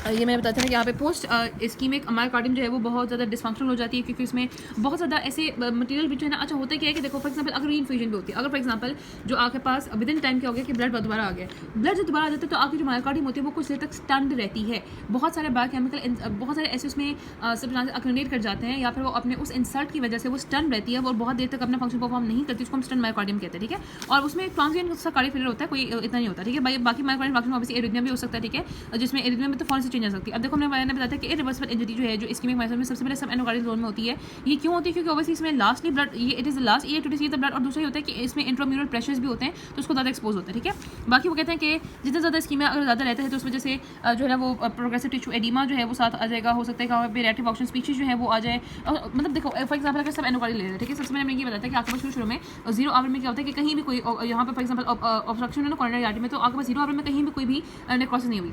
ये मैं बताते हैं कि यहाँ पे पोस्ट इस्कीमिक मायोकार्डियम जो है वो बहुत ज़्यादा डिसफंक्शनल हो जाती है, क्योंकि इसमें बहुत ज़्यादा ऐसे मटेरियल भी जो है ना, अच्छा होता क्या है कि देखो फॉर एग्जांपल अगर रीइन्फ्यूजन भी होती है, अगर फॉर एग्जांपल जो आपके पास विद इन टाइम क्या हो गया कि ब्लड दोबारा आ गया, ब्लड जब दोबारा आ जाता है तो आपकी जो मायोकार्डियम होती है वो कुछ देर तक स्टन्ड रहती है, बहुत सारे बायोकेमिकल बहुत सारे ऐसे उसमें सब्सटेंस अक्यूमुलेट कर जाते हैं, या फिर वो अपने उस इंसल्ट की वजह से वो स्टन रहती है और बहुत देर तक अपना फंक्शन परफॉर्म नहीं करती, उसको हम स्टन मायोकार्डियम कहते हैं, ठीक है। और उसमें ट्रांजिएंट सा कार्डियक फेलियर होता है, कोई इतना नहीं होता, ठीक है। बाकी मायोकार्डियम फंक्शन ऑब्वियसली एरिथमिया भी हो सकता है, ठीक है, जिसमें एरिथमिया में तो फौरन से चेंज आ सकती है। अब देखो मैंने बताया था कि इरिवर्सिबल इंजरी जो है जो इस्कीमिक मायोकार्डियम में सबसे पहले सब एंडोकार्डियल जोन में होती है। ये क्यों होती है? क्योंकि ऑब्वियसली इसमें लास्टली ब्लड ये it is the last year to receive the blood, और दूसरा ये होता है कि इसमें इंट्राम्यूरल प्रेशर्स भी होते हैं तो उसको ज़्यादा एक्सपोज होता है, ठीक है। बाकी वो कहते हैं कि जितना ज़्यादा इस्कीमिया अगर ज़्यादा रहता है तो उस वजह से जो है ना वो प्रोग्रेसिव टिश्यू एडिमा जो है वो साथ आ जाएगा, हो सकता है कि पे रिएक्टिव ऑक्सीजन स्पीशीज जो है वो आ जाए। मतलब देखो फॉर एग्जांपल अगर सब एंडोकार्डियल ले रहे हैं, ठीक है, सबसे पहले मैंने ये बताया था कि आपके पास शुरू में 0 आवर में क्या होता है कि कहीं भी कोई यहाँ पे फॉर एग्जांपल ऑब्स्ट्रक्शन है ना कोरोनरी आर्टरी में, तो आपके पास 0 आवर में कहीं भी कोई भी नेक्रोसिस नहीं हुई,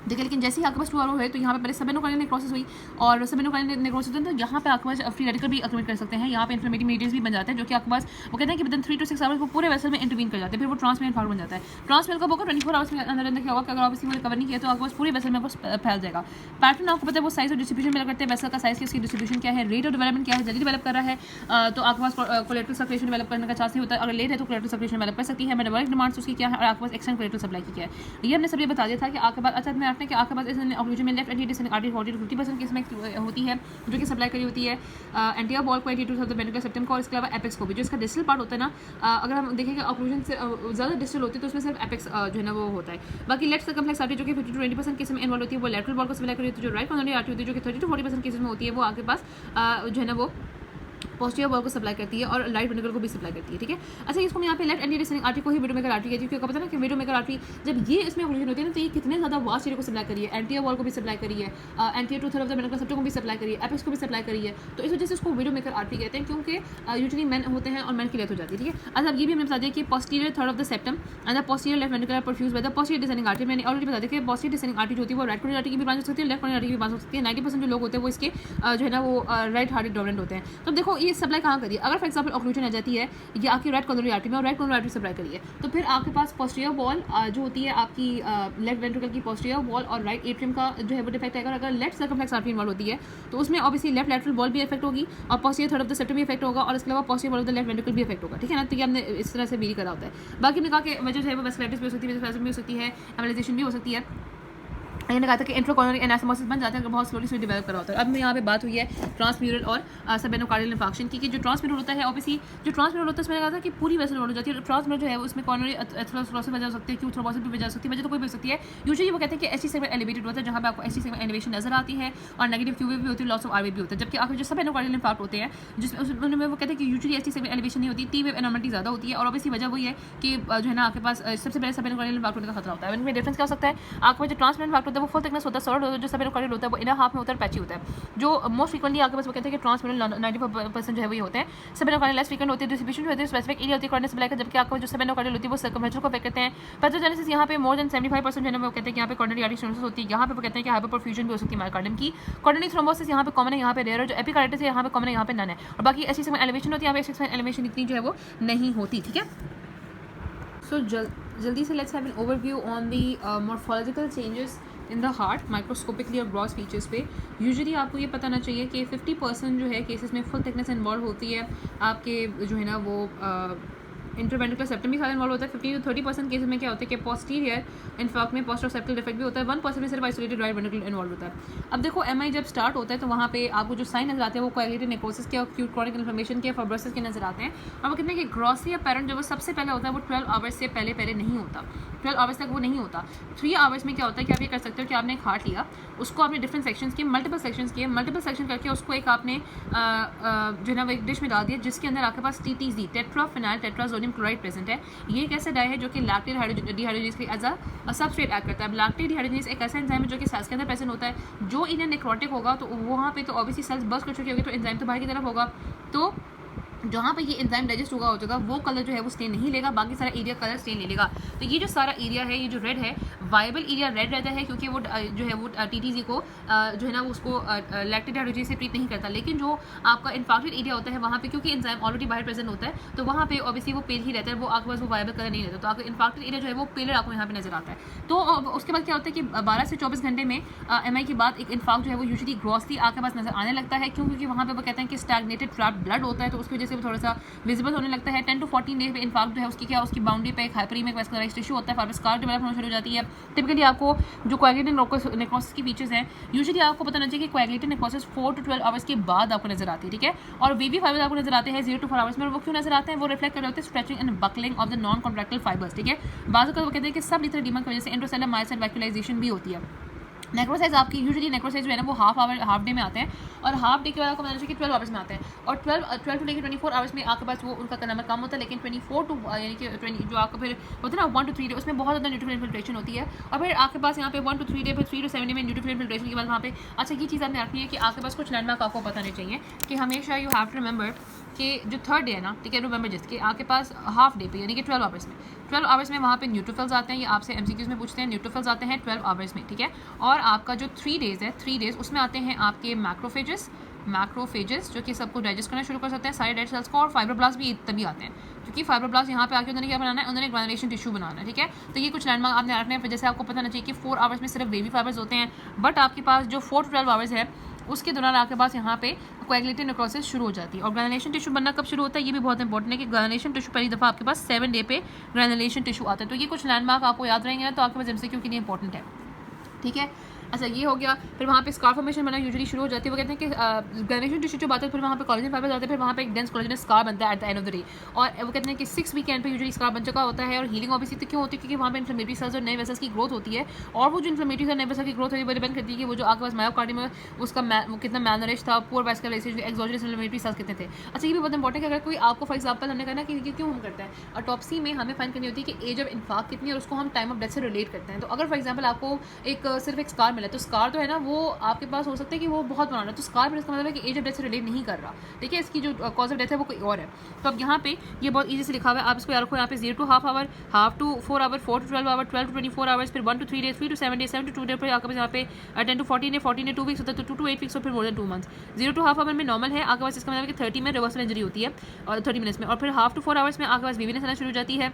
ठीक है। लेकिन जैसे ही आपके पास 2 आवर है तो यहाँ पे पहले सबएंडोकार्डियल नेक्रोसिस हुई, और सबएंडोकार्डियल नेक्रोसिस होता है तो यहाँ पे आपके पास फ्री रेडिकल भी अक्यूमुलेट कर सकते हैं, यहाँ पे इन्फ्लेमेटरी मीडिएट्स भी बन जाते हैं, जो कि आपके पास वो कहते हैं कि विदिन 3 to 6 आवर्स वो पूरे वेसल में इंटरवीन कर जाते हैं, फिर वो ट्रांसमिट इंफार्क्ट बन जाता है। ट्रांसमिट कब होगा? 24 आवर्स में अंदर अंदर क्या होगा कि अगर ऑब्वियसली वो कवर नहीं किया तो आपके पास पूरे वेसल में वो फैल जाएगा। पैटर्न आपको पता है वो साइज और डिस्ट्रीब्यूशन में करते हैं, वेसल का साइज की, उसकी डिस्ट्रीब्यूशन क्या है, रेट ऑफ डेवलपमेंट क्या है, जल्दी डेवलप कर रहा है तो आपके पास कोलेटरल सर्कुलेशन डेवलप करने का चांस नहीं होता, अगर लेट है तो कोलेटरल सर्कुलेशन डेवलप कर सकती है। मेटाबॉलिक डिमांड्स उसकी क्या है, और आपके पास एक्सटर्नल कोलेटरल सप्लाई की क्या है, ये हमने सब ये बता दिया था कि आपके पास। अच्छा मैं आपने कि आपके पास ऑक्लूजन में लेफ्ट एंटीडिसेंडिंग आर्टरी 40 to 50% केस में होती है जो कि सप्लाई करी होती है एंटीरियर वॉल को 82 ऑफ द वेंट्रिकुलर सेप्टम को, और इसके अलावा एपेक्स को भी, जो इसका डिस्टल पार्ट होता है ना, अगर हम देखेंगे ऑक्लूजन से ज़्यादा डिस्टल होती है तो उसमें सिर्फ एपेक्स जो है ना वो होता है। बाकी लेफ्ट सर्कमफ्लेक्स आर्टरी जो कि 50 to 20% केस में इन्वॉल्व होती है वो लैटरल वॉल को सप्लाई करी होती है, जो राइट कोरोनरी आर्टरी होती है जो कि 30 to 40% केसेस में होती है वो आपके पास जो है ना वो पोस्टीरियर वॉल को सप्लाई करती है, और राइट वेंट्रिकल को भी सप्लाई करती है, ठीक है। अच्छा इसको मैं यहाँ पे लेफ्ट एंटीडिसेंडिंग आर्टरी को ही विडोमेकर आर्टरी कहती हूँ, क्योंकि पता है ना कि विडोमेकर आर्टरी जब ये इसमें ऑक्लूजन होती है ना तो ये कितने ज़्यादा वास्ट एरिया को सप्लाई करी है, एंटीरियर वॉल को भी सप्लाई करी है, anterior two third of the ventricle septum को भी सप्लाई करी है, एपेक्स को भी सप्लाई करी है, तो इस वजह से इसको विडोमेकर आर्टरी कहते हैं, क्योंकि यूजुअली मैन होते हैं और मैन की डेथ हो जाती है, ठीक है। अच्छा अब ये भी हमने बता दिया कि posterior third of the septum and the posterior left ventricle perfuse by the posterior descending artery. मैंने ऑलरेडी बता दिया कि पोस्टीरियर डिसेंडिंग आर्टरी होती है वो राइट कोरोनरी आर्टरी की भी ब्रांच हो सकती है, लेफ्ट कोरोनरी आर्टरी की भी ब्रांच हो सकती है। 90% जो लोग होते हैं वो इसके जो है ना वो राइट हार्टेड डोमिनेंट होते हैं। तो देखो ये सप्लाई कहाँ करिए, अगर फॉर एग्जांपल ऑक्लूजन आ जाती है ये आपकी राइट कोरोनरी आर्टरी में, और राइट कोरोनरी आर्टरी सप्लाई करिए तो फिर आपके पास पोस्टीरियर वॉल जो होती है आपकी लेफ्ट वेंट्रिकल की पोस्टीरियर वॉल और राइट एट्रियम का जो है वो डिफेक्ट आएगा। अगर लेफ्ट सर्कमफ्लेक्स आर्टरी इन्वॉल्व होती है तो उसमें ऑब्वियसली लेफ्ट लैटरल वॉल भी इफेक्ट होगी, और posterior third of the septum भी इफेक्ट होगा, और इसके अलावा posterior wall of the left ventricle भी इफेक्ट होगा, ठीक है ना। तो ये हमने इस तरह से भी करा होता है। बाकी हमने कहा कि वजह जो है वो वेस्कुलाइटिस भी हो सकती है, वेस्कुलाइटिस भी हो सकती है, एम्बोलाइजेशन भी हो सकती है। मैंने कहा था कि इंट्राकोरोनरी एनास्टोमोसिस बन जाता है अगर बहुत स्लोली डेवलप करा होता है। अब मैं यहाँ पे बात हुई है ट्रांसम्यूरल और सबएंडोकार्डियल इंफार्क्शन की, कि जो ट्रांसम्यूरल होता है ऑब्वियसली जो ट्रांसम्यूरल होता है उसमें कहा था कि पूरी वेसल हो जाती है। ट्रांसम्यूरल जो है उसमें कोरोनरी एथेरोस्क्लेरोसिस वजह हो सकती है, क्यू थ्रोम्बोसिस भी वजह हो सकती है, वजह तो कोई भी हो सकती है। यूजुअली वो कहते हैं कि एसटी सेगमेंट एलिवेटेड होता है, जहाँ पे आपको एसटी सेगमेंट एलिवेशन नजर आती है, और नेगेटिव क्यूवे भी होती है, लॉस ऑफ आरवे भी होता है। जबकि आपके जो सबएंडोकार्डियल इंफार्क्ट होते हैं जिसमें वो कहते हैं कि यूजुअली एसटी सेगमेंट एलिवेशन नहीं होती, टी वेव एनॉर्मलिटी ज़्यादा होती है, और ऑब्वियसली वजह वही है कि जो है ना आपके पास सबसे पहले सबएंडोकार्डियल इंफार्क्ट होने का खतरा होता है। इनमें डिफरेंस क्या हो सकता है, आपके पास जो ट्रांसमिट इंफार्क्ट होता है वो फुल थिकनेस होता है, जो सबएंडोकार्डियल होता है वो इनर हाफ में होता है, पैची होता है। जो मोस्ट फ्रीक्वेंटली आपके पास वो कहते हैं कि ट्रांसम्यूरल 90% जो है वही होते हैं, सबएंडोकार्डियल लेस फ्रीक्वेंट होती है, डिस्ट्रीब्यूशन जो होती है स्पेसिफिक एरिया होती है कोऑर्डिनेट सप्लाई का, जबकि आपको जो सबएंडोकार्डियल होती है वो सर्कमफ्लेक्स को अफेक्ट करते हैं। पैथोजेनेसिस यहाँ पे मोर देन 75% जो है वो कहते हैं कि यहाँ पे कोरोनरी आर्टरी स्टेनोसिस होती है, यहाँ पे वो कहते हैं कि हाइपरपर्फ्यूजन भी हो सकती है मायोकार्डियम की। कोरोनरी थ्रोम्बोसिस यहाँ पे कॉमन है, यहाँ पे रेयर है, जो एपिकार्डिटिस है यहाँ पे कॉमन है, यहाँ पे नन है, और बाकी एसटी सेगमेंट एलिवेशन होती है, यहाँ पे एसटी सेगमेंट एलिवेशन इतनी जो है वो नहीं होती, ठीक है। सो जल्दी से let's have an overview on the morphological changes in the heart microscopically और ग्रॉस फीचर्स पे। यूजुअली आपको ये पता ना चाहिए कि 50% जो है केसेस में फुल थिकनेस इन्वॉल्व होती है, आपके जो है ना वो इंटरवेंट्रिकुलर सेप्टम भी सारा इन्वॉल्व होता है। 50 to 30% केस में क्या होता है कि पोस्टीरियर इनफैक्ट में पोस्टरोसेप्टल डिफेक्ट भी होता है, 1% में सिर्फ आइसोलेटेड राइट वेंट्रिकल इन्वॉल्व होता है। अब देखो एमआई जब स्टार्ट होता है तो वहाँ पे आपको जो साइन नजर आते हैं वो कोएगुलेटेड नेक्रोसिस के, एक्यूट क्रॉनिक इन्फ्लेमेशन के, फाइब्रोसिस के नजर आते हैं, और वो कितने कि ग्रॉसरी अपैरेंट जो वो सबसे पहले होता है वो 12 आवर्स से पहले नहीं होता, 12 आवर्स तक वो नहीं होता। 3 आवर्स में क्या होता है कि आप ये कर सकते हो कि आपने एक हार्ट लिया, उसको आपने डिफरेंट सेक्शंस किए, मल्टीपल सेक्शन करके उसको एक आपने जो है ना वो एक डिश में डाल दिया जिसके अंदर आपके पास TTZ टेट्राफिनाइल टेट्राजोनियम क्लोराइड प्रेजेंट है। ये एक ऐसा डाई है जो कि लैक्टेट डिहाइड्रोजिनेज के एज अ सबस्ट्रेट एक्ट करता है। लैक्टेट डिहाइड्रोजिनेज एक ऐसा एंजाइम है जो कि सेल्स के अंदर प्रेजेंट होता है, जो इन्हें नेक्रोटिक होगा तो वहाँ पे तो ऑब्वियसली सेल्स बर्स्ट कर चुकी होगी तो एंजाइम तो बाहर की तरफ होगा, तो जहाँ पे ये एंजाइम डाइजेस्ट होगा हो जाएगा वो कलर जो है वो स्टेन नहीं लेगा, बाकी सारा एरिया कलर स्टेन ले लेगा। तो ये जो सारा एरिया है, ये जो रेड है, वायबल एरिया रेड रहता है क्योंकि वो जो है वो टीटीजी को जो है ना वो उसको लैक्टेट हाइड्रोजेनेज से ट्रीट नहीं करता। लेकिन जो आपका इन्फेक्टेड एरिया होता है वहाँ पे क्योंकि एंजाइम ऑलरेडी बाहर प्रेजेंट होता है तो वहाँ पे ऑब्वियसली वो पेल ही रहता है, वो आपके पास वो वायबल कलर नहीं रहता। तो आपका इन्फेक्टेड एरिया जो है वो पेलर आपको यहाँ पे नजर आता है। तो उसके बाद क्या होता है कि 12 से 24 घंटे में MI के बाद एक इन्फेक्ट जो है वो यूजुअली ग्रॉसली आपके पास नजर आने लगता है, क्योंकि वहाँ पे वो कहते हैं कि स्टैग्नेटेड ट्रैप्ड ब्लड होता है, तो उसकी वजह से थोड़ा सा विजिबल होने लगता है। 10 to 14 डेज में इन्फेक्ट जो है उसकी उसकी बाउंड्री पे एक हाइपरीमिक वैस्कुलराइज्ड टिश्यू होता है, फाइबर स्कार डेवलप होना शुरू हो जाती है। टिपिकली आपको जो कोएगुलेटिंग नेक्रोसिस की फीचर्स हैं, यूजुअली आपको पता होना चाहिए कि कोएगुलेटिंग नेक्रोसिस 4 to 12 आवर्स के बाद आपको नजर आती है, ठीक है। और वीवी फाइबर्स आपको नजर आते हैं 0 to 4 आवर्स में। वो क्यों नजर आते हैं? वो रिफ्लेक्ट कर रहे होते हैं stretching and buckling of the non contractile fibres, ठीक है। बाजू का वो कहते हैं कि सब लिथर एडिमा की वजह से इंट्रासेलुलर मायोसाइट वैक्यूलाइजेशन भी होती है। नेक्रोसाइज आपकी यूजुअली नेक्रोसाइज जो है ना वो हाफ डे में आते हैं, और हाफ डे के बाद आपको मालूम है कि 12 आवर्स में आते हैं, और 12 टू लेकर 24 आवर्स में आपके पास वो उनका नंबर कम होता है। लेकिन 24 टू यानी कि 20 जो आपका फिर होता है ना 1 to 3 डे, उसमें बहुत ज़्यादा न्यूट्रिएंट इन्फिल्ट्रेशन होती है। और फिर आपके पास यहाँ पे 1 to 3 डे, फिर 3 to 7 डे में न्यूट्रिएंट इन्फिल्ट्रेशन के बाद वहाँ पे अच्छा ये चीज़ आपने रखनी है कि आपके पास कुछ लैंडमार्क आपको पता नहीं चाहिए कि हमेशा यू हैव टू रिमेंबर कि जो थर्ड डे है ना, ठीक है, रिमेंबर जस्ट कि आपके पास हाफ डे पे यानी कि 12 आवर्स में, 12 आवर्स में वहाँ पे न्यूट्रोफिल्स आते हैं। ये आपसे MCQs में पूछते हैं, न्यूट्रोफिल्स आते हैं 12 आवर्स में, ठीक है। और आपका जो 3 डेज़ है, 3 डेज़ उसमें आते हैं आपके मैक्रोफेजेस जो कि सबको डाइजेस्ट करना शुरू कर सकते हैं सारे डेड सेल्स को, और फाइब्रोब्लास्ट भी तभी आते हैं क्योंकि फाइब्रोब्लास्ट यहाँ पे आके उन्होंने क्या बनाना है, उन्होंने ग्रैनुलेशन टिश्यू बनाना है, ठीक है। तो ये कुछ लैंडमार्क आपने रखने हैं। जैसे आपको पता होना चाहिए कि 4 आवर्स में सिर्फ वेवी फाइबर्स होते हैं, बट आपके पास जो 4 to 12 आवर्स है उसके दौरान आपके पास यहाँ पे कोएगुलेटिंग नेक्रोसिस शुरू हो जाती है। और ग्रैनुलेशन टिश्यू बनना कब शुरू होता है ये भी बहुत इंपॉर्टेंट है कि ग्रैनुलेशन टिश्यू पहली दफ़ा आपके पास 7 डे पे ग्रैनुलेशन टिश्यू आता है। तो ये कुछ लैंडमार्क आपको याद रहेंगे ना, तो आपके पास MCQ के लिए इंपॉर्टेंट है, ठीक है। अच्छा ये हो गया। फिर वहाँ पे स्कार फॉर्मेशन बनना यूजुअली शुरू हो जाती है। वो कहते हैं कि ग्रैनुलेशन टिश्यू जो बात है, फिर वहाँ पे कोलेजन फाइबर्स आते हैं, फिर वहाँ पे एक डेंस कोलेजनस स्कार बनता है at the end of the day. और वो कहते हैं कि 6 वीक एंड पे यूजुअली स्कार बन चुका होता है। और हीलिंग ऑब्वियसली तो क्यों होती है क्योंकि वहाँ पे इन्फ्लेमेटरी सेल्स और नए वेसल्स की ग्रोथ होती है, और वो जो इन्फ्लेमेटरी और नए वेसल की ग्रोथ होती है वो डिपेंड करती है कि वो जो आपके पास मायोकार्डियम में उसका कितना मैलनरिश था, poor vascularisation, exogenous inflammatory cells कितने थे। अच्छा ये भी बहुत इंपॉर्टेंट है कि अगर कोई आपको फॉर एग्जाम्पल हमने कहना कि क्यों हम करते हैं ऑटोप्सी में, हमें फाइंड करनी होती है कि एज ऑफ इन्फाक कितनी है और उसको हम टाइम ऑफ डेथ से रिलेट करते हैं। तो अगर फॉर एग्जाम्पल आपको सिर्फ एक स्कार मिला, तो स्कार तो है ना वो आपके पास हो सकता है कि वो बहुत पुराना है, तो स्कार पर इसका मतलब है कि एज ऑफ डेथ से रिलेट नहीं कर रहा, ठीक है। इसकी जो कॉज ऑफ डेथ है वो कोई और है। तो अब यहाँ पे ये बहुत ईजी से लिखा हुआ है, आप इसको याद रखो। यहाँ पे 0 to half hour, half to 4 hour, 4 to 12 hour, 12 to 24 hours, फिर 1 to 3 days, 3 to 7 days, 7 to 2 days, फिर आपके पास यहाँ पे 10 to 14 डे, 14 डे 2 वीक्स होता है, तो 2 to 8 वीक्स और फिर more than 2 months. 0 to half our में नॉर्मल है आपके पास, इसका मतलब है कि 30 में रिवर्सल इंजरी होती है और 30 मिनट्स में। और फिर हाफ टू 4 आवर्स में आपके पास वीवीनेस आना शुरू हो जाती है।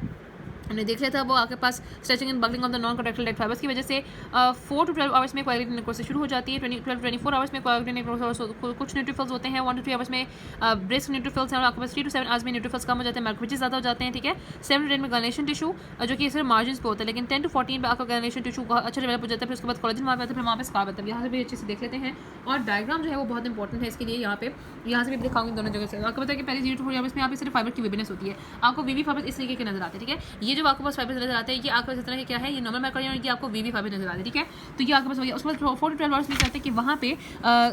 हमने देख लिया था वो आपके पास stretching and buckling of the non contractile dead fibres की वजह से 4 to 12 आवर्स में कोएगुलेटिंग नेक्रोसिस शुरू हो जाती है। 12 to 24 आवर्स में कोएगुलेटिंग नेक्रोसिस कुछ न्यूट्रोफिल्स होते हैं। 1 to 3 आवर्स में ब्रेस्ट न्यूट्रोफिल्स हैं, और आपके पास 3 to 7 आवर्स में न्यूट्रोफिल्स कम हो जाते हैं, मैक्रोफेजेस ज़्यादा हो जाते हैं, ठीक है। 7 to 10 में ग्रैनुलेशन टिश्यू जो कि सिर्फ मार्जिन पे होता है, लेकिन 10 to 14 में आपका ग्रैनुलेशन टिश्यू अच्छा डेवलप हो जाता है। फिर उसके बाद कोलेजन वहाँ पे आता है, फिर वहाँ पे स्कार बनता है। यहाँ से भी अच्छे से देख लेते हैं, और डायग्राम जो है वो बहुत इंपॉर्टेंट है इसके लिए। यहाँ से भी दिखाऊंगी दोनों जगह से। आपको पता है कि पहले 0 to 4 आवर्स में यहाँ पे सिर्फ फाइबर की वीवीनेस होती है, आपको वीवी फाइबर इस तरीके के नजर आते हैं, ठीक है। ये जो आपके पास फाइबर नजर आते हैं ये आपके पास इस तरह के क्या है, ये नॉर्मल माइक्रोन की आपको वीवी फाइबर नजर आते हैं, ठीक है। तो ये आपके पास हो गया। उसके बाद 4 to 12 आवर्स में क्या होता है कि वहाँ पे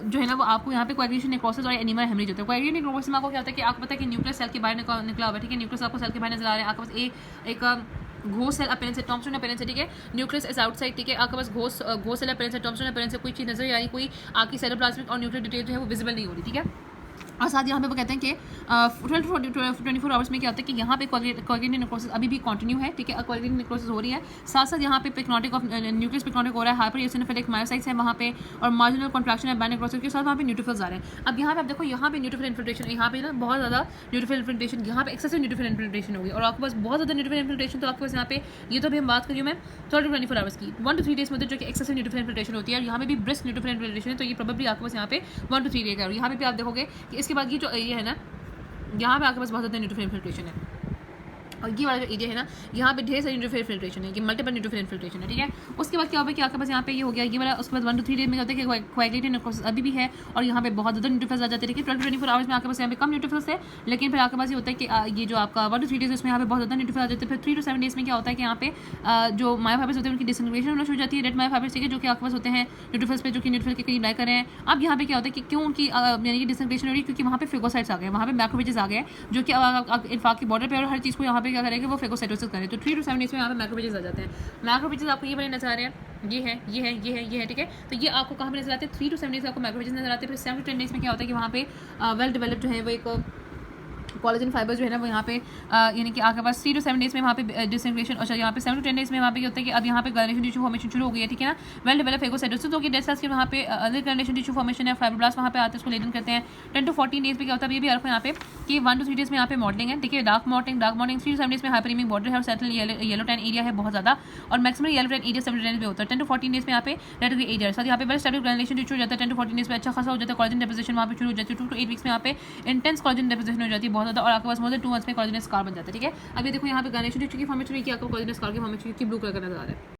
जो है ना वो आपको यहाँ पे कोएगुलेशन नेक्रोसिस और एनीमिया हेमरेज होता है। कोएगुलेशन नेक्रोसिस में आपको क्या होता है कि आपको पता है कि न्यूक्लियस सेल के बाहर निकला हुआ है, ठीक है। न्यूक्लियस आपको सेल के बाहर नजर आ रहा है, आपके पास एक घोष सेल अपीयरेंस है, टॉम्सन अपीयरेंस है, ठीक है। न्यूक्लियस इज आउटसाइड, ठीक है। आपके पास घोष सेल अपीयरेंस है, टॉम्सन अपीयरेंस है, कोई चीज़ नजर आ रही, कोई आपकी सेलोप्लाज्मिक और न्यूक्लियर डिटेल जो है वो विजिबल नहीं हो रही, ठीक है। और साथ यहाँ पे वो कहते हैं कि 12 to 24 आवर्स में क्या होता है कि यहाँ पे कोएगुलेटिंग नेक्रोसिस अभी भी कंटिन्यू है, ठीक है। कोएगुलेटिंग नेक्रोसिस हो रही है, साथ साथ यहाँ पे पिक्नोटिक ऑफ न्यूक्लियस पिक्नोटिक हो रहा है, हाइपर एसिनोफिलिक मायोसाइट्स है वहाँ पे, और मार्जिनल कॉन्ट्रैक्शन है बाय नेक्रोसिस के साथ वहाँ पे न्यूट्रोफिल्स आ रहे हैं। अब यहाँ पे आप देखो, यहाँ पे न्यूट्रोफिल इन्फिल्ट्रेशन, यहाँ पे ना बहुत ज़्यादा न्यूट्रोफिल इन्फिल्ट्रेशन, यहाँ पे एक्सेसिव न्यूट्रोफिल इन्फिल्ट्रेशन होगी, और आपके पास बहुत ज़्यादा न्यूट्रोफिल इन्फिल्ट्रेशन। तो आपके पास यहाँ पे ये तो अभी हम बात करिए मैं 12 to 24 आवर्स की, 1 to 3 डेज में जो कि एक्सेसिव न्यूट्रोफिल इन्फिल्ट्रेशन होती है, और यहाँ पे भी ब्रिस्क न्यूट्रोफिल इन्फिल्ट्रेशन है। तो ये प्रोबेबली आपके पास यहाँ पे 1 to 3 डे का, और यहाँ पे भी आप देखोगे कि इसके बाद ये जो एरिया है ना, यहाँ पे आपके पास बहुत ज़्यादा न्यूट्रोफिल इन्फिल्ट्रेशन है, और ये वाला जो एरिया है ना यहाँ पे ढेर सारी न्यूट्रोफिल इन्फिल्ट्रेशन है, ये मल्टीपल न्यूट्रोफिल इन्फिल्ट्रेशन है, ठीक है। उसके बाद क्या होगा कि आपके पास यहाँ पे ये हो गया ये वाला। उसके बाद 1 to 3 डेज में होता है कि कोएगुलेटिंग नेक्रोसिस अभी भी है, और यहाँ पे बहुत ज़्यादा न्यूट्रोफिल्स आ जाते हैं, ठीक है। 12 to 24 आवर्स में आपके पास यहाँ पे कम न्यूट्रोफिल्स है, लेकिन फिर आपके पास ये होता है कि ये जो आपका 1 to 3 डेज उसमें यहाँ पे बहुत ज़्यादा न्यूट्रोफिल आ जाते हैं। फिर 3 to 7 डेज में क्या होता है कि यहाँ पे जो मायोफाइबर्स होते हैं उनकी डिसइंटीग्रेशन होना शुरू हो जाती है, रेड मायोफाइबर्स, ठीक है, जो कि आपके पास होते हैं न्यूट्रोफिल्स पे, जो कि न्यूट्रोफिल के करीब लाई कर रहे हैं। अब यहाँ पे क्या होता है कि क्यों उनकी यानी कि डिसइंटीग्रेशन हो रही है, क्योंकि वहाँ पे फेगोसाइट्स आ गए, वहाँ पे मैक्रोफेजेस आ गए, जो कि इन्फाक के बॉर्डर पे, और हर चीज़ को यहाँ पे क्या करेंगे वो फेगोसाइटोसिस करें। तो 3 to 7 डेज में यहाँ पे मैक्रोफेजेस आ जाते हैं। मैक्रोफेजेस आपको ये बने नजर आ रहे हैं, ये है, ये है, ये है, ये है, ठीक है। तो ये आपको कहाँ पे नजर आते हैं? 3 to 7 डेज आपको मैक्रोफेजेस नजर आते हैं। फिर 7 to 10 डेज में क्या होता है कि वहाँ पे वेल डेवलप जो है वो एक कोलेजन फाइबर जो है ना वो यहाँ पे यानी कि आपके पास 3 to 7 डेज में वहाँ पे डिसइंटीग्रेशन, अच्छा यहाँ पे 7 to 10 डेज में वहाँ पे क्या होता है कि अब यहाँ पे ग्रेनुलेशन टिश्यू फॉर्मेशन शुरू हो गई है, ठीक है ना। वेल डेवलप फेगोसाइटोसिस तो कि डेड सेल्स के वहाँ पे अंदर ग्रेनुलेशन टिश्यू फॉर्मेशन है, फाइब्रोब्लास्ट वहाँ पे आते हैं, उसको लेडन करते हैं। 10 to 14 डेज में क्या होता है, ये भी यहाँ पे कि 1 to 3 डेज में यहाँ पे मॉडलिंग है, ठीक है। डार्क मॉडलिंग 3 to 7 डेज में हाइपरीमिक बॉर्डर है और सेंट्रल येलो टैन एरिया है बहुत ज़्यादा, और maximum yellow tan area 7 to 10 days में होता है। 10 to 14 डेज में यहाँ पे रेड ग्रे एरिया साथ यहाँ पे वेल स्टेबल ग्रेनुलेशन टिश्यू हो जाता है। 10 to 14 डेज में अच्छा खासा हो जाता है, कोलेजन डिपोजिशन वहाँ पे शुरू हो जाती है। 2 to 8 वीक्स में यहाँ पे इंटेंस कोलेजन डिपोजिशन हो जाती है बहुत ज़्यादा, और आपके पास मोर देन 2 मंथ्स में कोलेजन स्कार बन जाता है, ठीक है। अभी देखो यहाँ पे ग्रेनुलेशन टिश्यू की फॉर्मेशन हुई कि आपको कोलेजन स्कार की फॉर्मेशन की ब्लू कलर का नजर आ रहा है।